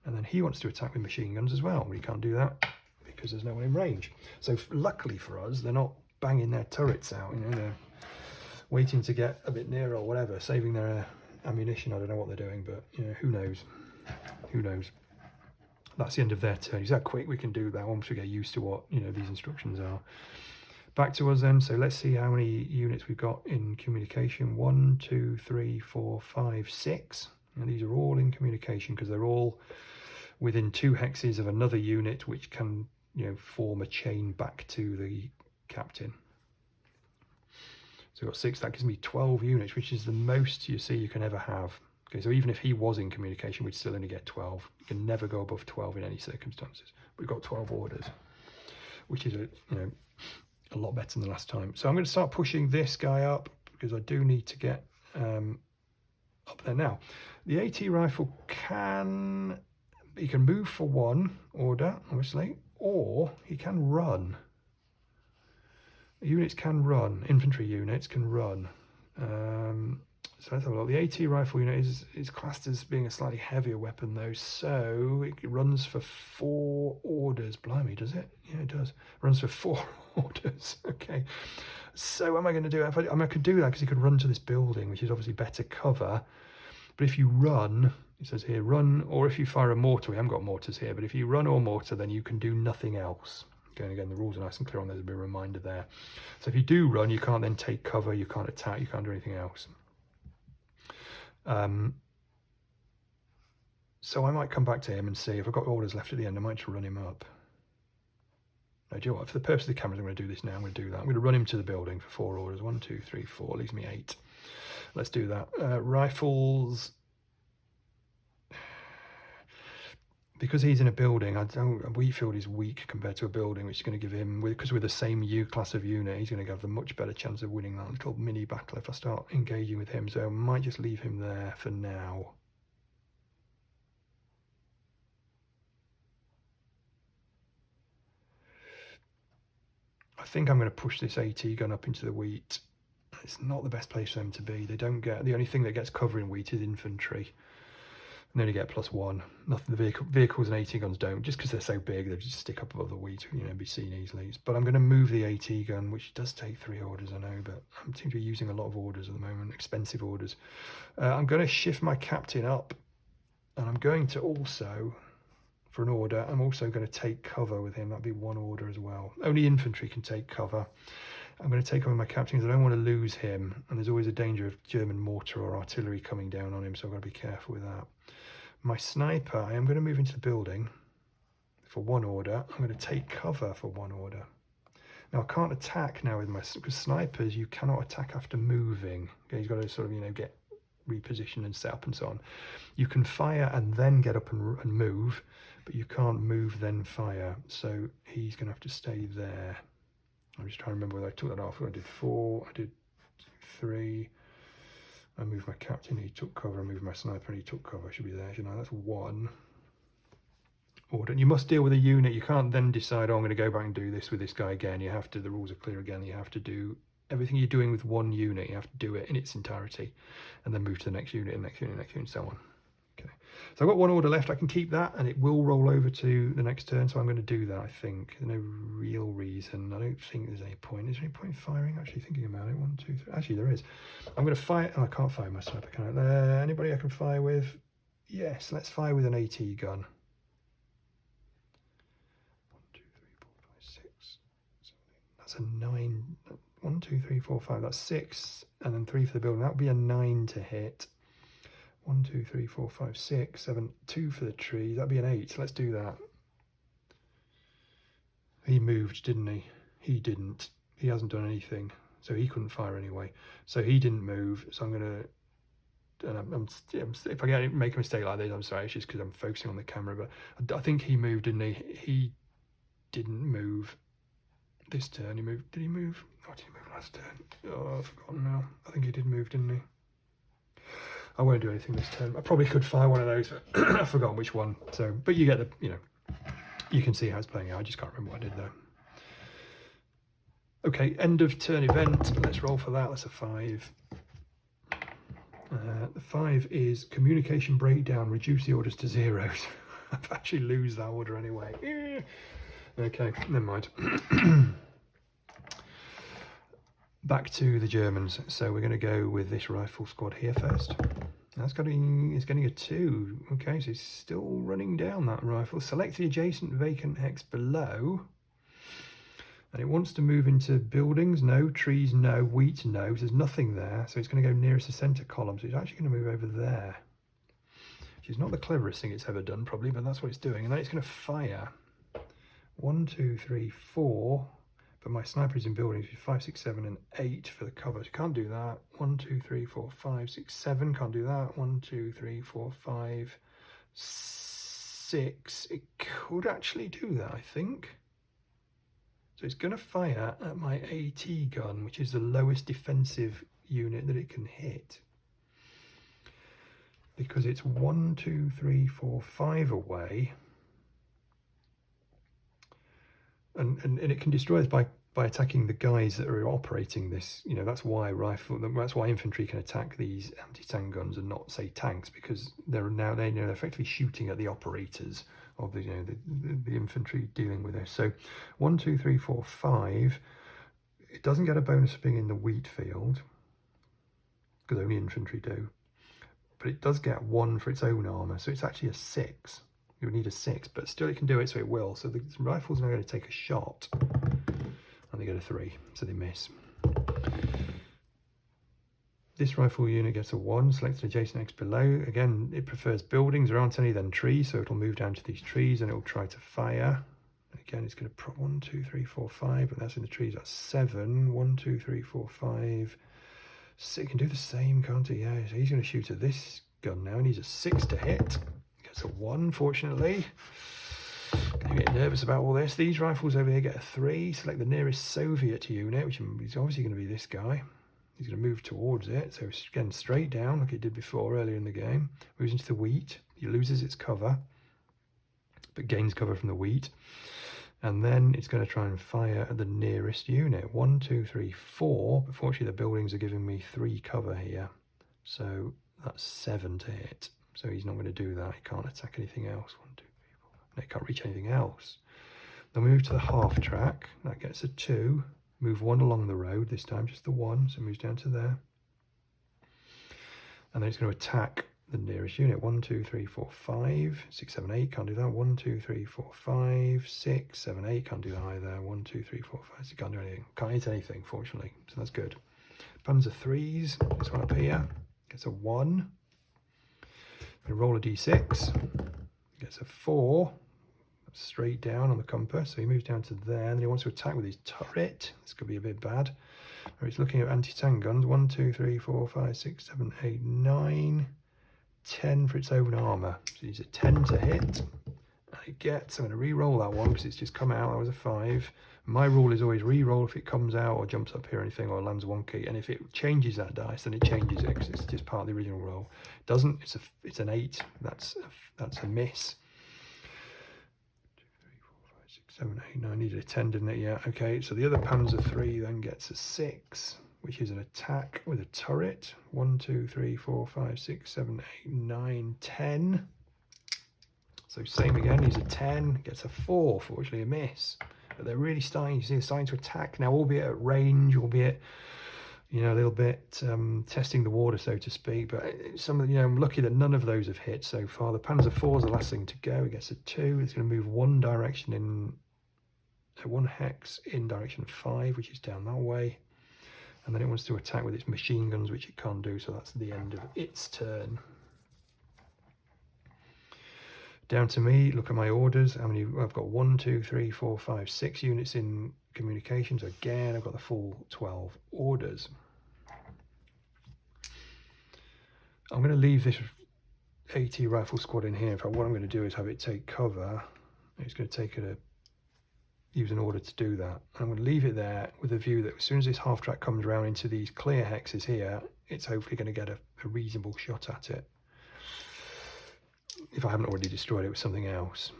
And then he wants to attack with machine guns as well. We can't do that because there's no one in range. So luckily for us, they're not banging their turrets out, they're waiting to get a bit nearer or whatever, saving their ammunition. I don't know what they're doing, but who knows? That's the end of their turn. Is that quick? We can do that once we get used to what these instructions are. Back to us then. So let's see how many units we've got in communication. 1, 2, 3, 4, 5, 6. And these are all in communication because they're all within 2 hexes of another unit, which can, you know, form a chain back to the captain. So we've got 6. That gives me 12 units, which is the most you see you can ever have. Okay, so even if he was in communication, we'd still only get 12. You can never go above 12 in any circumstances. We've got 12 orders, which is a lot better than the last time. So I'm going to start pushing this guy up because I do need to get up there now. The AT rifle he can move for 1 order, obviously, or he can run. Units can run. Infantry units can run. So let's have a look. The AT rifle unit is classed as being a slightly heavier weapon though, so it runs for 4 orders. Blimey, does it? Yeah, it does. It runs for 4 orders. Okay. So am I going to do it? I could do that because he could run to this building, which is obviously better cover. But if you run, it says here, run, or if you fire a mortar, we haven't got mortars here, but if you run or mortar, then you can do nothing else. Okay, and again, the rules are nice and clear on there. There's a bit of a reminder there. So if you do run, you can't then take cover, you can't attack, you can't do anything else. So I might come back to him and see if I've got orders left at the end. I might just run him up. No, do you know what? For the purpose of the cameras, I'm going to do this now. I'm going to do that. I'm going to run him to the building for 4 orders. 1, 2, 3, 4. Leaves me 8. Let's do that. Rifles. Because he's in a building, Wheatfield is weak compared to a building, which is going to give him, because we're the same class of unit, he's going to have a much better chance of winning that little mini battle if I start engaging with him. So I might just leave him there for now. I think I'm going to push this AT gun up into the wheat. It's not the best place for them to be. They don't get, the only thing that gets cover in wheat is infantry. And they only get +1. Nothing. The vehicles and AT guns don't, just because they're so big. They just stick up above the wheat, be seen easily. But I'm going to move the AT gun, which does take 3 orders, I know, but I seem to be using a lot of orders at the moment, expensive orders. I'm going to shift my captain up, and I'm going to also, for an order, I'm also going to take cover with him. That'd be 1 order as well. Only infantry can take cover. I'm going to take over my captain because I don't want to lose him, and there's always a danger of German mortar or artillery coming down on him, so I've got to be careful with that. My sniper, I am going to move into the building for 1 order. I'm going to take cover for 1 order. Now I can't attack now with because snipers, you cannot attack after moving. Okay, you've got to sort of get repositioned and set up and so on. You can fire and then get up and move, but you can't move then fire. So he's going to have to stay there. I'm just trying to remember whether I took that off. I did 4, I did 3. I moved my captain, he took cover. I moved my sniper and he took cover. I should be there, shouldn't I? That's 1 order. And you must deal with a unit. You can't then decide, oh, I'm going to go back and do this with this guy again. You have to, the rules are clear again. You have to do everything you're doing with 1 unit. You have to do it in its entirety and then move to the next unit, next unit, next unit, and so on. Okay. So I've got 1 order left. I can keep that and it will roll over to the next turn. So I'm going to do that, I think. There's no real reason. I don't think there's any point. Is there any point firing? Actually thinking about it. 1, 2, 3. Actually, there is. I'm going to fire. Oh, I can't fire my sniper, can I? Anybody I can fire with? Yes, let's fire with an AT gun. 1, 2, 3, 4, 5, 6, 7, 8. That's a 9. 1, 2, 3, 4, 5. That's 6. And then 3 for the building. That would be a 9 to hit. 1, 2, 3, 4, 5, 6, 7, 2 for the tree. That'd be an 8. Let's do that. He moved, didn't he? He didn't. He hasn't done anything, so he couldn't fire anyway. So he didn't move. So I'm gonna. And if I make a mistake like this, I'm sorry. It's just because I'm focusing on the camera. But I think he moved, didn't he? He didn't move this turn. He moved. Did he move? Oh, did he move last turn? Oh, I've forgotten now. I think he did move, didn't he? I won't do anything this turn. I probably could fire one of those, but I've forgotten which one. So, but you get the, you can see how it's playing out. I just can't remember what I did though. Okay, end of turn event. Let's roll for that. That's a 5. The 5 is communication breakdown. Reduce the orders to 0. I've actually lose that order anyway. Okay, never mind. Back to the Germans. So we're going to go with this rifle squad here first. It's getting a 2. Okay, so it's still running down that rifle. Select the adjacent vacant hex below. And it wants to move into buildings, no. Trees, no. Wheat, no. There's nothing there. So it's going to go nearest the centre column. So it's actually going to move over there. Which is not the cleverest thing it's ever done, probably, but that's what it's doing. And then it's going to fire 1, 2, 3, 4. But my sniper is in buildings with 5, 6, 7, and 8 for the cover. So can't do that. 1, 2, 3, 4, 5, 6, 7. Can't do that. 1, 2, 3, 4, 5, 6. It could actually do that, I think. So it's going to fire at my AT gun, which is the lowest defensive unit that it can hit. Because it's 1, 2, 3, 4, 5 away. And it can destroy us by attacking the guys that are operating this. You know, that's why infantry can attack these anti-tank guns and not, say, tanks, because they're effectively shooting at the operators of the infantry dealing with this. So 1, 2, 3, 4, 5. It doesn't get a bonus for being in the wheat field, because only infantry do. But it does get 1 for its own armour, so it's actually a 6. You would need a 6, but still it can do it, so it will. So the rifle's now going to take a shot, and they get a 3, so they miss. This rifle unit gets a 1, selected adjacent X below. Again, it prefers buildings. There aren't any then trees, so it'll move down to these trees and it'll try to fire. And again, it's going to prop 1, 2, 3, 4, 5, but that's in the trees. That's 7. 1, 2, 3, 4, 5, 6. It can do the same, can't it? Yeah, so he's going to shoot at this gun now, and he's a 6 to hit. Gets a 1, fortunately. Getting a bit nervous about all this. These rifles over here get a 3. Select the nearest Soviet unit, which is obviously going to be this guy. He's going to move towards it, so again straight down like it did before earlier in the game. Moves into the wheat. He loses its cover, but gains cover from the wheat. And then it's going to try and fire at the nearest unit. 1, 2, 3, 4. But fortunately the buildings are giving me 3 cover here. So that's 7 to hit. So he's not going to do that. He can't attack anything else. 1, 2, 3, 4. No, he can't reach anything else. Then we move to the half track. That gets a 2. Move 1 along the road this time, just the 1. So it moves down to there. And then it's going to attack the nearest unit. 1, 2, 3, 4, 5, 6, 7, 8. Can't do that. 1, 2, 3, 4, 5, 6, 7, 8. Can't do that either. 1, 2, 3, 4, 5, 6. Can't do anything. Can't hit anything, fortunately. So that's good. Panzer 3s. This one up here gets a 1. We roll a d6. Gets a 4. Straight down on the compass, so he moves down to there, and then he wants to attack with his turret. This could be a bit bad. Or he's looking at anti-tank guns. 1, 2, 3, 4, 5, 6, 7, 8, 9, 10 for its own armour. So he's a 10 to hit. And it gets, I'm going to re-roll that one because it's just come out. That was a 5. My rule is always re-roll if it comes out or jumps up here or anything or lands wonky. And if it changes that dice, then it changes it because it's just part of the original roll. It doesn't. It's an 8. That's a miss. 7, 8, 9, needed a 10, didn't it? Yeah, okay. So the other Panzer 3 then gets a 6, which is an attack with a turret. 1, 2, 3, 4, 5, 6, 7, 8, 9, 10. So same again, he's a 10, gets a 4, fortunately a miss. But they're really starting, you see, they're starting to attack now, albeit at range, albeit, you know, a little bit testing the water, so to speak. But some of the, I'm lucky that none of those have hit so far. The Panzer 4 is the last thing to go. It gets a 2. It's going to move 1 direction in, 1 hex in direction 5, which is down that way. And then it wants to attack with its machine guns, which it can't do. So that's the end of its turn. Down to me. Look at my orders. How many? I've got 1, 2, 3, 4, 5, 6 units in communications. Again, I've got the full 12 orders. I'm going to leave this AT rifle squad in here. In fact, what I'm going to do is have it take cover. It's going to take it use an order to do that. I'm going to leave it there with a view that as soon as this half track comes around into these clear hexes here, it's hopefully going to get a reasonable shot at it. If I haven't already destroyed it with something else.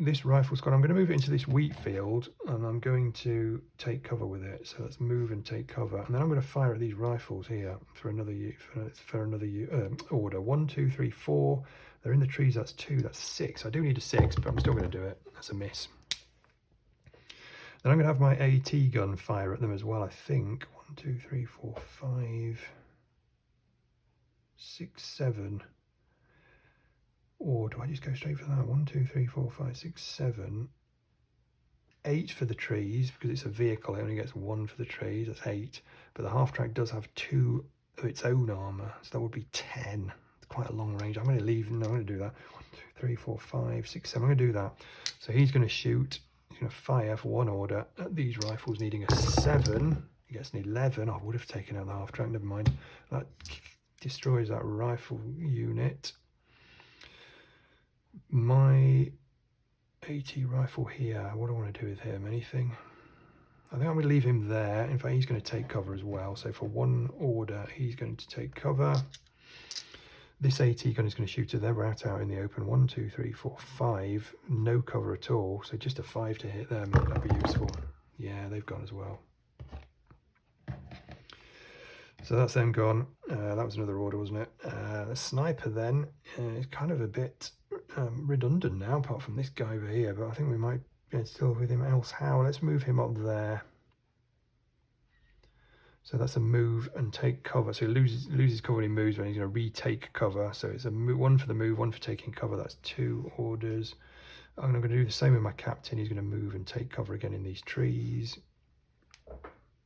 This rifle squad, I'm going to move it into this wheat field and I'm going to take cover with it. So let's move and take cover, and then I'm going to fire at these rifles here for another order. 1, 2, 3, 4. They're in the trees. That's 2. That's 6. I do need a 6, but I'm still going to do it. That's a miss. Then I'm going to have my AT gun fire at them as well. I think 1, 2, 3, 4, 5, 6, 7. Or do I just go straight for that? 1, 2, 3, 4, 5, 6, 7. 8 for the trees, because it's a vehicle, it only gets 1 for the trees, that's 8. But the half-track does have 2 of its own armour, so that would be 10. It's quite a long range. I'm going to leave, no, I'm going to do that. 1, 2, 3, 4, 5, 6, 7, I'm going to do that. So he's going to shoot, he's going to fire for 1 order at these rifles needing a 7. He gets an 11. I would have taken out the half-track, never mind. That destroys that rifle unit. My AT rifle here, what do I want to do with him? Anything? I think I'm going to leave him there. In fact, he's going to take cover as well. So for 1 order, he's going to take cover. This AT gun is going to shoot to their route out in the open. 1, 2, 3, 4, 5. No cover at all. So just a 5 to hit them. That'd be useful. Yeah, they've gone as well. So that's them gone. That was another order, wasn't it? The sniper then is kind of a bit redundant now, apart from this guy over here. But I think we might be able to deal with him else how. Let's move him up there. So that's a move and take cover. So he loses cover when he moves, but he's going to retake cover. So it's a 1 for the move, 1 for taking cover. That's 2 orders. I'm going to do the same with my captain. He's going to move and take cover again in these trees.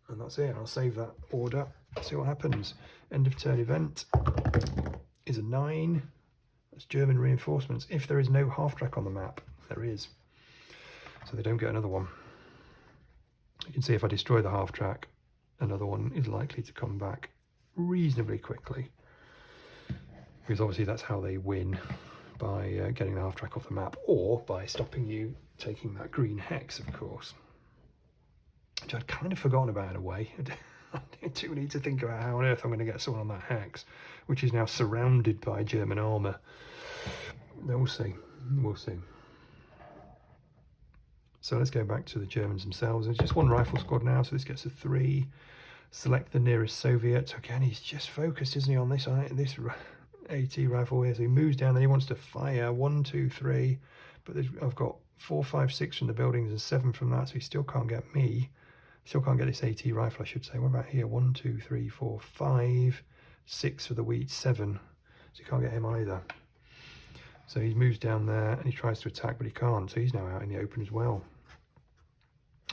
And that's it. I'll save that order. See what happens. End of turn event is a 9. That's German reinforcements. If there is no half-track on the map, there is. So they don't get another one. You can see if I destroy the half-track, another one is likely to come back reasonably quickly. Because obviously that's how they win, by getting the half-track off the map, or by stopping you taking that green hex, of course. Which I'd kind of forgotten about in a way. I do need to think about how on earth I'm going to get someone on that hex, which is now surrounded by German armour. We'll see. We'll see. So let's go back to the Germans themselves. There's just 1 rifle squad now, so this gets a 3. Select the nearest Soviet. Again, he's just focused, isn't he, on this AT rifle here. So he moves down, then he wants to fire. 1, 2, 3. But I've got 4, 5, 6 from the buildings and 7 from that, so he still can't get me. Still can't get this AT rifle, I should say. What about here? 1, 2, 3, 4, 5, 6 for the wheat, 7. So you can't get him either. So he moves down there and he tries to attack, but he can't. So he's now out in the open as well.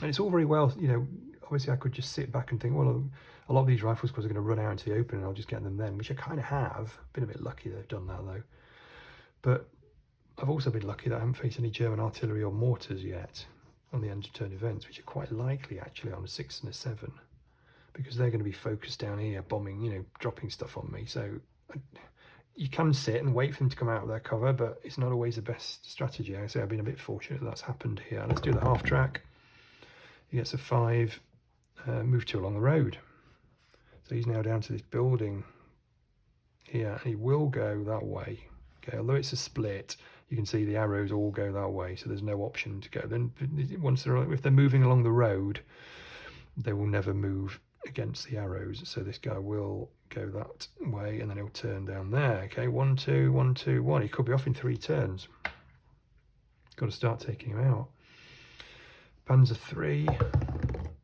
And it's all very well, you know, obviously I could just sit back and think, well, a lot of these rifle squads are going to run out into the open and I'll just get them then, which I kind of have. Been a bit lucky they've done that though. But I've also been lucky that I haven't faced any German artillery or mortars yet on the end of turn events, which are quite likely actually on a 6 and a 7, because they're going to be focused down here, bombing, you know, dropping stuff on me. So you can sit and wait for them to come out of their cover, but it's not always the best strategy. I say I've been a bit fortunate that that's happened here. Let's do the half track. He gets a 5, move 2 along the road. So he's now down to this building here, and he will go that way. Okay, although it's a split, you can see the arrows all go that way, so there's no option to go. Then once if they're moving along the road, they will never move against the arrows. So this guy will go that way, and then he'll turn down there. Okay, 1, 2, 1, 2, 1. He could be off in 3 turns. Got to start taking him out. Panzer 3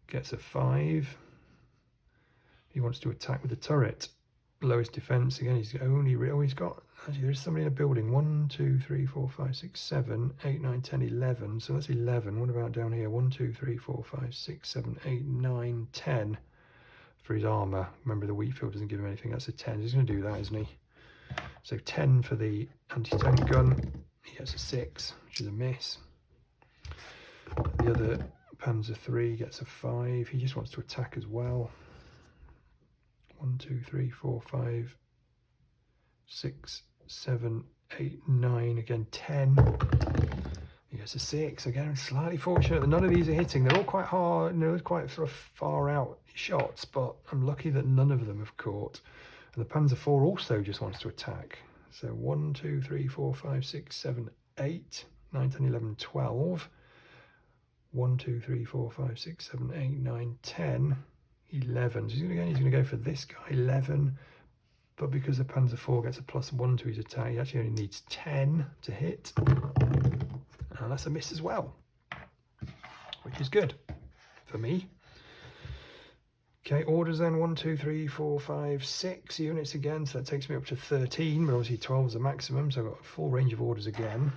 gets a 5. He wants to attack with the turret. Lowest defense again. He's only he's got, actually there's somebody in a building. 1, 2, 3, 4, 5, 6, 7, 8, 9, 10, 11. So that's 11. What about down here? 1, 2, 3, 4, 5, 6, 7, 8, 9, 10 for his armor. Remember, the wheat field doesn't give him anything. That's a 10. He's going to do that, isn't he? So 10 for the anti-tank gun. He gets a 6, which is a miss. The other Panzer 3 gets a 5. He just wants to attack as well. 1, 2, 3, 4, 5, 6, 7, 8, 9. Again, 10. He gets a 6. Again, I'm slightly fortunate that none of these are hitting. They're all quite hard, you know, quite sort of far out shots, but I'm lucky that none of them have caught. And the Panzer 4 also just wants to attack. So 1, 2, 3, 4, 5, 6, 7, 8, 9, 10, 11, 12. 1, 2, 3, 4, 5, 6, 7, 8, 9, 10, 11. So he's going to go for this guy, 11. But because the Panzer 4 gets a +1 to his attack, he actually only needs 10 to hit. And that's a miss as well, which is good for me. Okay, orders then 1, 2, 3, 4, 5, 6 units again. So that takes me up to 13, but obviously 12 is the maximum. So I've got a full range of orders again.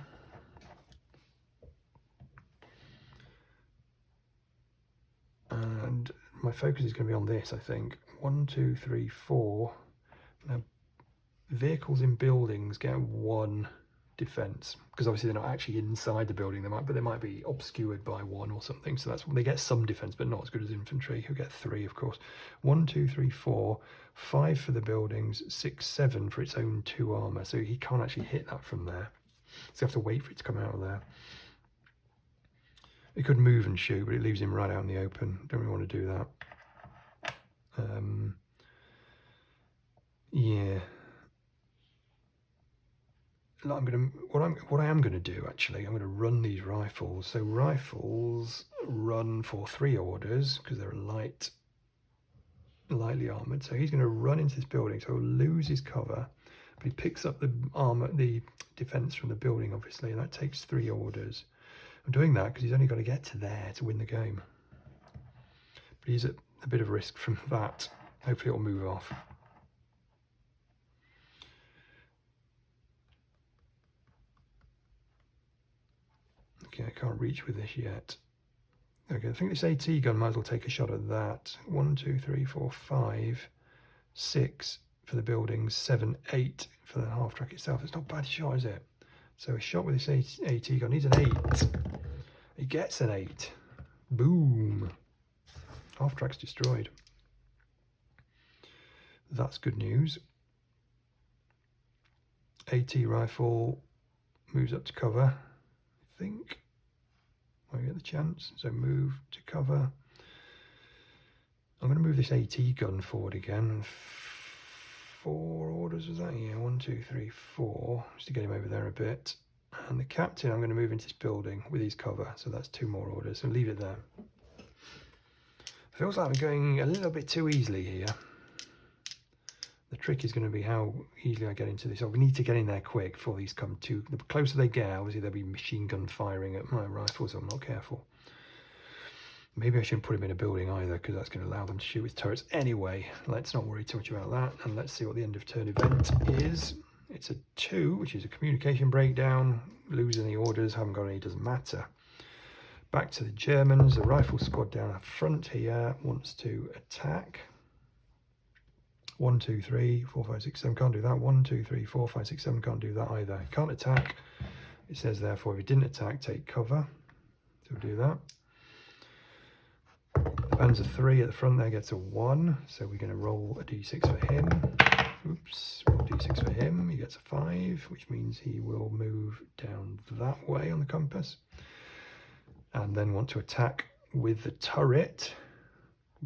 my focus is going to be on this, I think. 1, 2, 3, 4. Now, vehicles in buildings get 1 defense, because obviously they're not actually inside the building, but they might be obscured by 1 or something, so that's when they get some defense, but not as good as infantry, who get 3, of course. 1, 2, 3, 4, 5 for the buildings, 6, 7 for its own 2 armor, so he can't actually hit that from there, so you have to wait for it to come out of there. He could move and shoot, but it leaves him right out in the open. Don't really want to do that. Yeah. What I am gonna do actually, I'm gonna run these rifles. So rifles run for 3 orders because they're lightly armored. So he's gonna run into this building, so he'll lose his cover, but he picks up the armor, the defense from the building, obviously, and that takes 3 orders. I'm doing that because he's only got to get to there to win the game. But he's at a bit of risk from that. Hopefully it'll move off. Okay, I can't reach with this yet. Okay, I think this AT gun might as well take a shot at that. 1, 2, 3, 4, 5, 6 for the buildings, 7, 8 for the half track itself. It's not a bad shot, is it? So a shot with this AT gun needs an 8. He gets an 8. Boom. Half track's destroyed. That's good news. AT rifle moves up to cover, I think. I get the chance, so move to cover. I'm going to move this AT gun forward again. 4 orders, was that? Yeah, 1, 2, 3, 4, just to get him over there a bit. And the captain, I'm going to move into this building with his cover, so that's 2 more orders, so leave it there. Feels like I'm going a little bit too easily here. The trick is going to be how easily I get into this. Oh, we need to get in there quick before these come to. The closer they get, obviously there'll be machine gun firing at my rifles, so I'm not careful. Maybe I shouldn't put him in a building either, because that's going to allow them to shoot with turrets anyway. Let's not worry too much about that, and let's see what the end of turn event is. It's a 2, which is a communication breakdown. Losing the orders, haven't got any, doesn't matter. Back to the Germans. The rifle squad down up front here wants to attack. 1, 2, 3, 4, 5, 6, 7, can't do that. 1, 2, 3, 4, 5, 6, 7, can't do that either. Can't attack. It says therefore if he didn't attack, take cover. So we'll do that. Panzer 3 at the front there gets a 1, so we're going to roll a d6 for him. Oops, roll d6 for him. He gets a 5, which means he will move down that way on the compass. And then want to attack with the turret.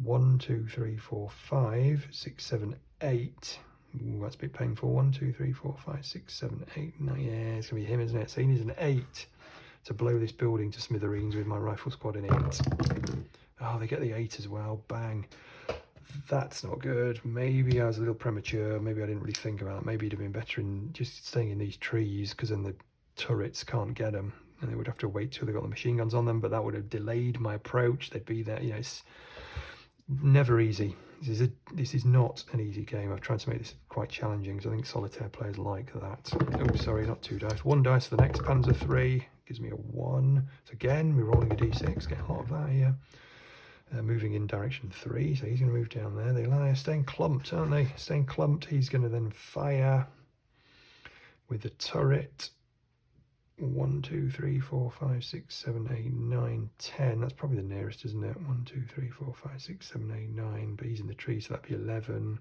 1, 2, 3, 4, 5, 6, 7, 8. Ooh, that's a bit painful. 1, 2, 3, 4, 5, 6, 7, 8, 9. Yeah, it's going to be him, isn't it? So he needs an 8 to blow this building to smithereens with my rifle squad in it. Oh, they get the 8 as well. Bang. That's not good. Maybe I was a little premature. Maybe I didn't really think about it. Maybe it'd have been better in just staying in these trees, because then the turrets can't get them. And they would have to wait till they got the machine guns on them, but that would have delayed my approach. They'd be there. You know, it's never easy. This is not an easy game. I've tried to make this quite challenging, because I think solitaire players like that. Oh, sorry, not 2 dice. 1 dice for the next Panzer 3. Gives me a 1. So again, we're rolling a d6. Get a lot of that here. Moving in direction 3, so he's going to move down there. They lie, staying clumped, aren't they? Staying clumped. He's going to then fire with the turret. 1, 2, 3, 4, 5, 6, 7, 8, 9, 10. That's probably the nearest, isn't it? 1, 2, 3, 4, 5, 6, 7, 8, 9. But he's in the tree, so that'd be 11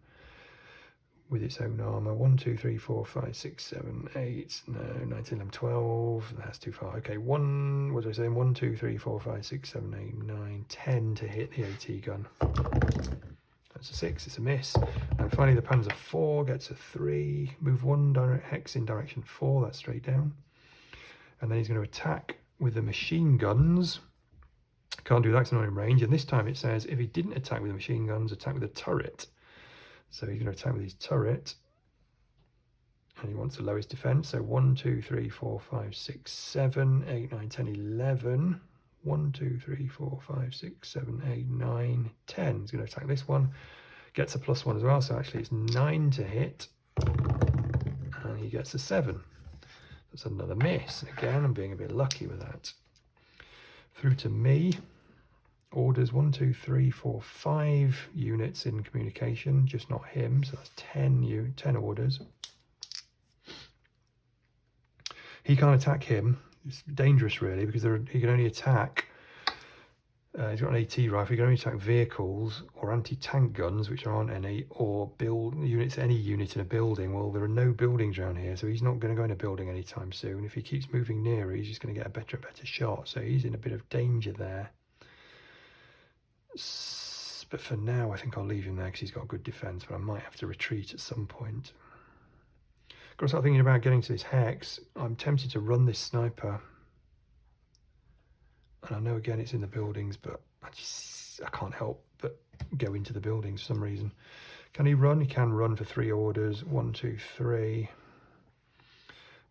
with its own armor. 1, 2, 3, 4, 5, 6, 7, 8. No, 19, 11, 12. That's too far. Okay, what was I saying? 1, 2, 3, 4, 5, 6, 7, 8, 9, 10 to hit the AT gun. That's a 6. It's a miss. And finally, the Panzer 4 gets a 3. Move 1 hex in direction 4. That's straight down. And then he's going to attack with the machine guns. Can't do that because I'm not in range. And this time it says if he didn't attack with the machine guns, attack with a turret. So he's going to attack with his turret. And he wants to lower his defense. So 1, 2, 3, 4, 5, 6, 7, 8, 9, 10, 11. 1, 2, 3, 4, 5, 6, 7, 8, 9, 10. He's going to attack this one. Gets a +1 as well. So actually it's 9 to hit. And he gets a 7. That's another miss. Again, I'm being a bit lucky with that. Through to me. Orders 1, 2, 3, 4, 5 units in communication, just not him. So that's 10 orders. He can't attack him. It's dangerous, really, because he can only attack. He's got an AT rifle. He can only attack vehicles or anti-tank guns, which aren't any, or build units. Any unit in a building. Well, there are no buildings around here, so he's not going to go in a building anytime soon. If he keeps moving nearer, he's just going to get a better and better shot. So he's in a bit of danger there. But for now, I think I'll leave him there because he's got good defense. But I might have to retreat at some point. Got to start thinking about getting to this hex. I'm tempted to run this sniper. And I know, again, it's in the buildings, but I can't help but go into the buildings for some reason. Can he run? He can run for 3 orders. 1, 2, 3.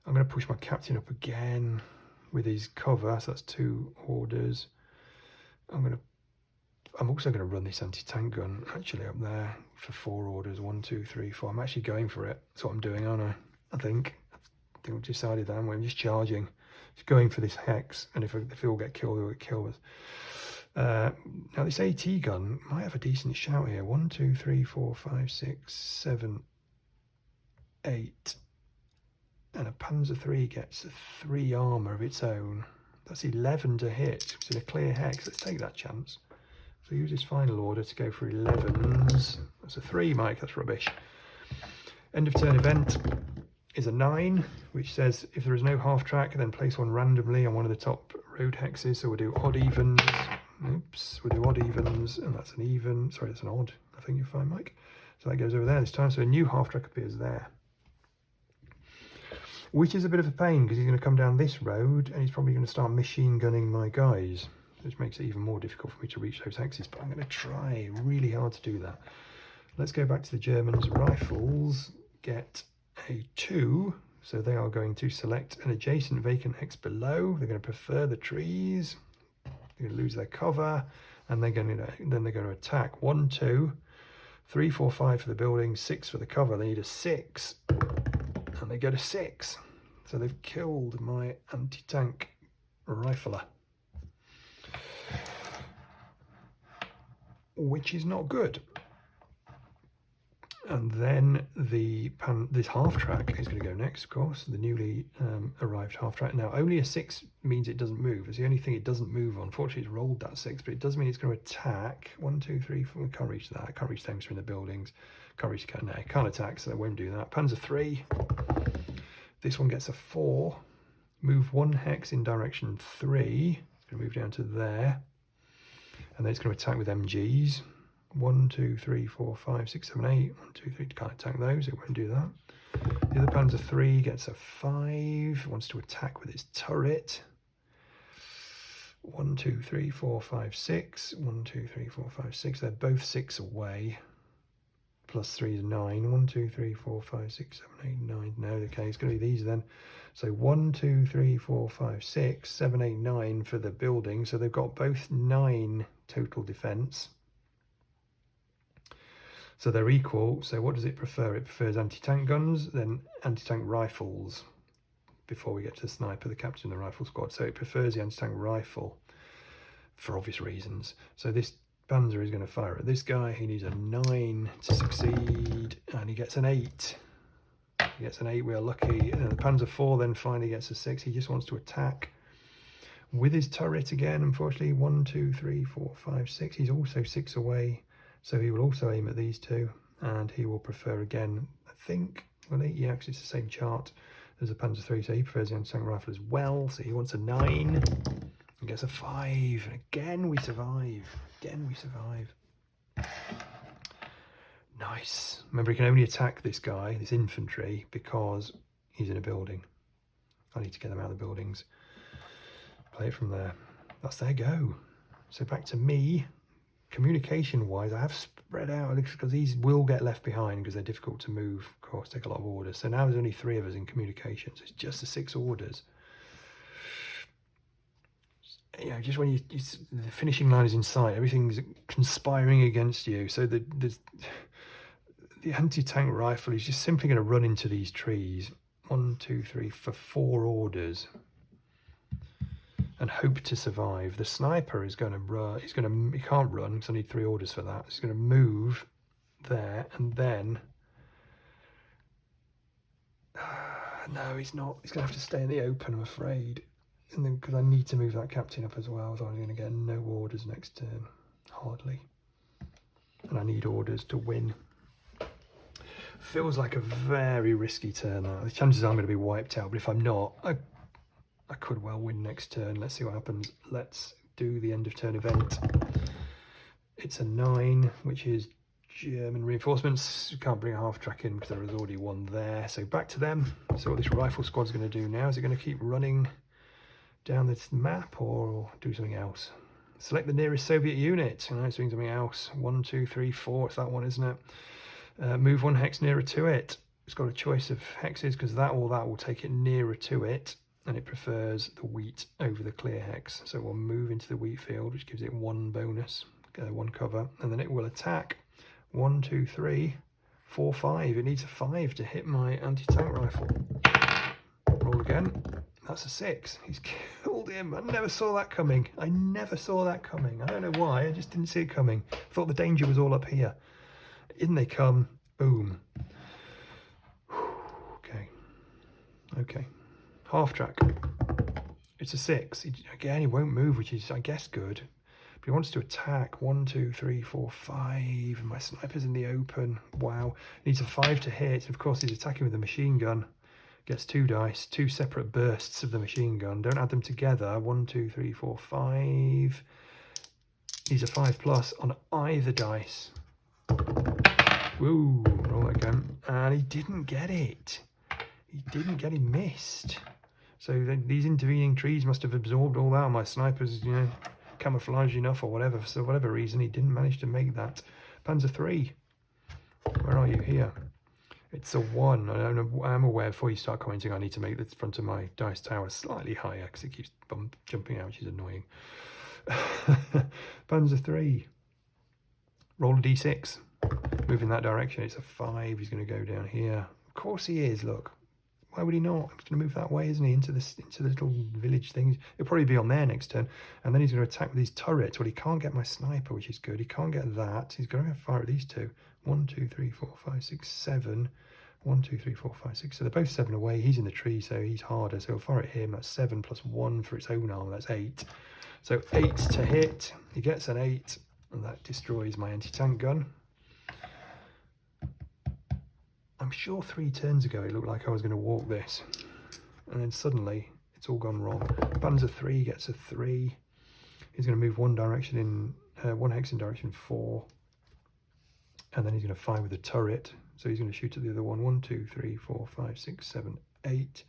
I'm going to push my captain up again with his cover. So that's 2 orders. I'm also going to run this anti-tank gun, actually, up there for 4 orders. 1, 2, 3, 4. I'm actually going for it. That's what I'm doing, aren't I? I think I've decided that I'm just charging. Just going for this hex, and if it will get killed, it will get killed. Now this AT gun might have a decent shout here. 1, 2, 3, 4, 5, 6, 7, 8, and a Panzer 3 gets 3 armor of its own. That's 11 to hit. It's in a clear hex. Let's take that chance. So use his final order to go for 11s. That's a 3, Mike. That's rubbish. End of turn event is a 9, which says if there is no half track, then place one randomly on one of the top road hexes. So we'll do odd evens. Oops, we'll do odd evens, and that's an even. Sorry, that's an odd. I think you're fine, Mike. So that goes over there this time. So a new half track appears there, which is a bit of a pain because he's going to come down this road and he's probably going to start machine gunning my guys, which makes it even more difficult for me to reach those hexes. But I'm going to try really hard to do that. Let's go back to the Germans. Rifles get a 2, so they are going to select an adjacent vacant hex below. They're going to prefer the trees. They're going to lose their cover, and they're going to attack. 1, 2, 3, 4, 5 for the building, 6 for the cover. They need a 6, and they get a 6. So they've killed my anti-tank rifler, which is not good. And then this half track is going to go next, of course, the newly arrived half track. Now, only a 6 means it doesn't move. It's the only thing it doesn't move on. Unfortunately, it's rolled that 6, but it does mean it's going to attack. 1, 2, 3, 4. We can't reach that. I can't reach them in the buildings. Can't reach the no, can't attack, so they won't do that. Panzer 3. This one gets a 4. Move 1 hex in direction 3. It's going to move down to there. And then it's going to attack with MGs. 1, 2, 3, 4, 5, 6, 7, 8. 1, 2, 3. Can't attack those. It won't do that. The other Panzer 3 gets a 5. It wants to attack with its turret. 1, 2, 3, 4, 5, 6. 1, 2, 3, 4, 5, 6. They're both 6 away. Plus 3 is 9. 1, 2, 3, 4, 5, 6, 7, 8, 9. No, okay, it's going to be these then. So 1, 2, 3, 4, 5, 6, 7, 8, 9 for the building. So they've got both 9 total defense. So they're equal. So what does it prefer? It prefers anti-tank guns, then anti-tank rifles. Before we get to the sniper, the captain of the rifle squad. So it prefers the anti-tank rifle for obvious reasons. So this Panzer is going to fire at this guy. He needs a 9 to succeed, and he gets an 8. He gets an 8. We are lucky. And the Panzer 4 then finally gets a 6. He just wants to attack with his turret again. Unfortunately, 1, 2, 3, 4, 5, 6. He's also 6 away. So he will also aim at these two, and he will prefer again, I think, well, yeah, because it's the same chart as the Panzer 3, so he prefers the anti-tank rifle as well. So he wants a 9, and gets a 5, and again we survive. Again we survive. Nice. Remember, he can only attack this guy, this infantry, because he's in a building. I need to get them out of the buildings. Play it from there. That's their go. So back to me. Communication-wise, I have spread out because these will get left behind because they're difficult to move, of course, take a lot of orders. So now there's only 3 of us in communications. It's just the 6 orders. You know, just when the finishing line is in sight, everything's conspiring against you. So the anti-tank rifle is just simply going to run into these trees. 1, 2, 3 for 4 orders. and hope to survive. The sniper is going to run. He can't run because I need 3 orders for that. He's going to move there, and then no, he's not. He's going to have to stay in the open, I'm afraid. And then because I need to move that captain up as well, so I'm going to get no orders next turn, hardly. And I need orders to win. Feels like a very risky turn now. The chances are I'm going to be wiped out, but if I'm not, I could well win next turn. Let's see what happens. Let's do the end of turn event. It's a 9, which is German reinforcements. You can't bring a half track in because there is already one there. So back to them. So what this rifle squad's going to do now, is it going to keep running down this map or do something else? Select the nearest Soviet unit. And it's doing something else. 1, 2, 3, 4. It's that one, isn't it? Move 1 hex nearer to it. It's got a choice of hexes because that or that will take it nearer to it. And it prefers the wheat over the clear hex. So we'll move into the wheat field, which gives it 1 bonus, 1 cover. And then it will attack. 1, 2, 3, 4, 5. It needs a 5 to hit my anti-tank rifle. Roll again. That's a 6. He's killed him. I never saw that coming. I never saw that coming. I don't know why. I just didn't see it coming. I thought the danger was all up here. In they come. Boom. Okay. Okay. Half track. It's a 6. Again, he won't move, which is, I guess, good. But he wants to attack. 1, 2, 3, 4, 5. And my sniper's in the open. Wow. He needs a 5 to hit. Of course, he's attacking with a machine gun. Gets 2 dice. 2 separate bursts of the machine gun. Don't add them together. 1, 2, 3, 4, 5. Needs a 5+ on either dice. Woo. Roll again. And he didn't get it. He didn't get it. Missed. So these intervening trees must have absorbed all that. My sniper's, camouflaged enough or whatever. For whatever reason, he didn't manage to make that. Panzer 3. Where are you? Here. It's a 1. I'm aware before you start commenting, I need to make the front of my dice tower slightly higher because it keeps jumping out, which is annoying. Panzer 3. Roll a d6. Move in that direction. It's a 5. He's going to go down here. Of course he is. Look. Why would he not? He's going to move that way, isn't he? Into the little village thing. He'll probably be on there next turn. And then he's going to attack with these turrets. Well, he can't get my sniper, which is good. He can't get that. He's going to fire at these 2. 1, 2, 3, 4, 5, 6, 7. 1, 2, 3, 4, 5, 6. So they're both 7 away. He's in the tree, so he's harder. So he'll fire at him. That's 7 plus 1 for its own armor. That's 8. So 8 to hit. He gets an 8, and that destroys my anti-tank gun. I'm sure 3 turns ago it looked like I was going to walk this. And then suddenly, it's all gone wrong. Panzer 3 gets a 3. He's going to move 1 direction in, 1 hex in direction 4. And then he's going to fire with a turret. So he's going to shoot at the other one. 1, 2, 3, 4, 5, 6, 7, 8.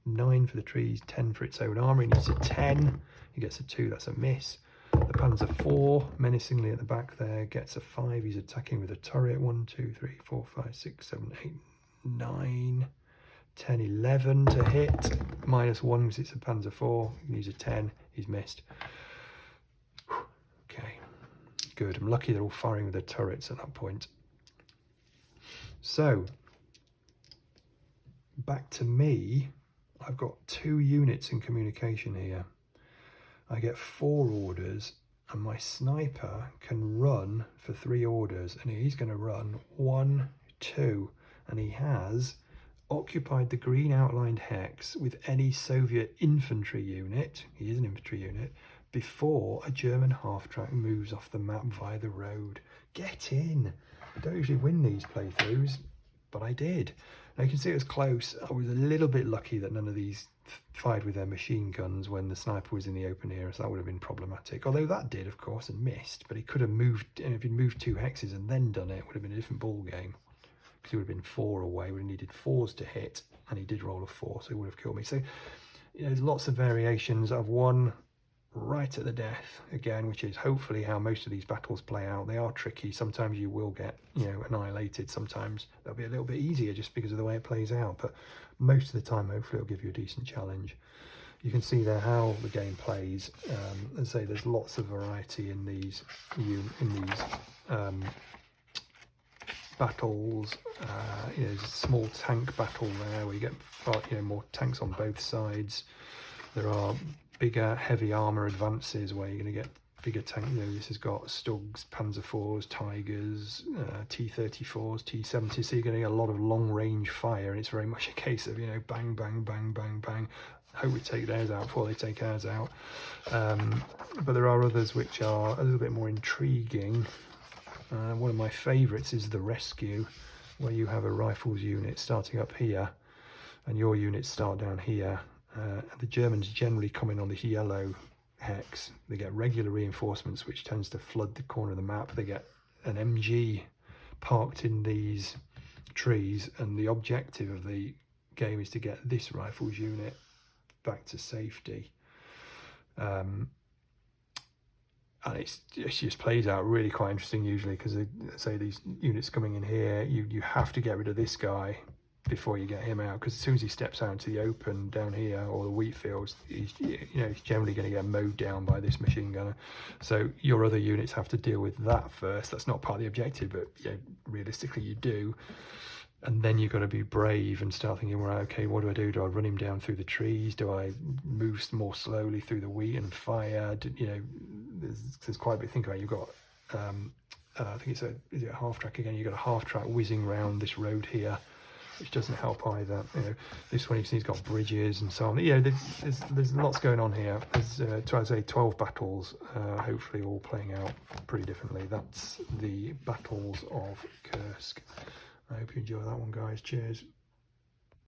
9 for the trees, 10 for its own armor. He needs a 10. He gets a 2, that's a miss. The Panzer 4, menacingly at the back there, gets a 5. He's attacking with a turret. 1, 2, 3, 4, 5, 6, 7, 8, 9, 10, 11 to hit. -1 because it's a Panzer 4. He needs a 10. He's missed. Okay, good. I'm lucky they're all firing with their turrets at that point. So, back to me. I've got 2 units in communication here. I get 4 orders, and my sniper can run for 3 orders, and he's going to run 1, 2, and he has occupied the green outlined hex with any Soviet infantry unit, he is an infantry unit, before a German half-track moves off the map via the road. Get in! I don't usually win these playthroughs, but I did. Now you can see it was close. I was a little bit lucky that none of these fired with their machine guns when the sniper was in the open area, so that would have been problematic. Although that did, of course, and missed, but he could have moved, and if he'd moved 2 hexes and then done it, it would have been a different ball game. Because he would have been 4 away, would have needed 4s to hit, and he did roll a 4, so he would have killed me. So, there's lots of variations. I've won right at the death again, which is hopefully how most of these battles play out. They are tricky. Sometimes you will get, annihilated. Sometimes they'll be a little bit easier just because of the way it plays out. But most of the time, hopefully, it'll give you a decent challenge. You can see there how the game plays. As I say, there's lots of variety in these battles. There's a small tank battle there where you get more tanks on both sides. There are bigger heavy armour advances where you're going to get bigger tank. You know, this has got Stugs, Panzer IVs, Tigers, T-34s, T-70s, so you're getting a lot of long range fire, and it's very much a case of, you know, bang, bang, bang, bang, bang, hope we take theirs out before they take ours out. But there are others which are a little bit more intriguing. One of my favourites is the Rescue, where you have a rifles unit starting up here and your units start down here. The Germans generally come in on this yellow hex. They get regular reinforcements, which tends to flood the corner of the map. They get an MG parked in these trees, and the objective of the game is to get this rifles unit back to safety. And it just plays out really quite interesting usually, because they say these units coming in here, you have to get rid of this guy before you get him out, because as soon as he steps out into the open down here or the wheat fields, he's generally going to get mowed down by this machine gunner. So your other units have to deal with that first. That's not part of the objective, but realistically you do. And then you've got to be brave and start thinking, well, okay, what do I do? Do I run him down through the trees? Do I move more slowly through the wheat and fire? There's quite a bit to think about. You've got, I think is it a half track again? You've got a half track whizzing round this road here, which doesn't help either. This one, you see, he's got bridges and so on. There's lots going on here. There's, I'd say, 12 battles, hopefully all playing out pretty differently. That's the battles of Kursk. I hope you enjoy that one, guys. Cheers.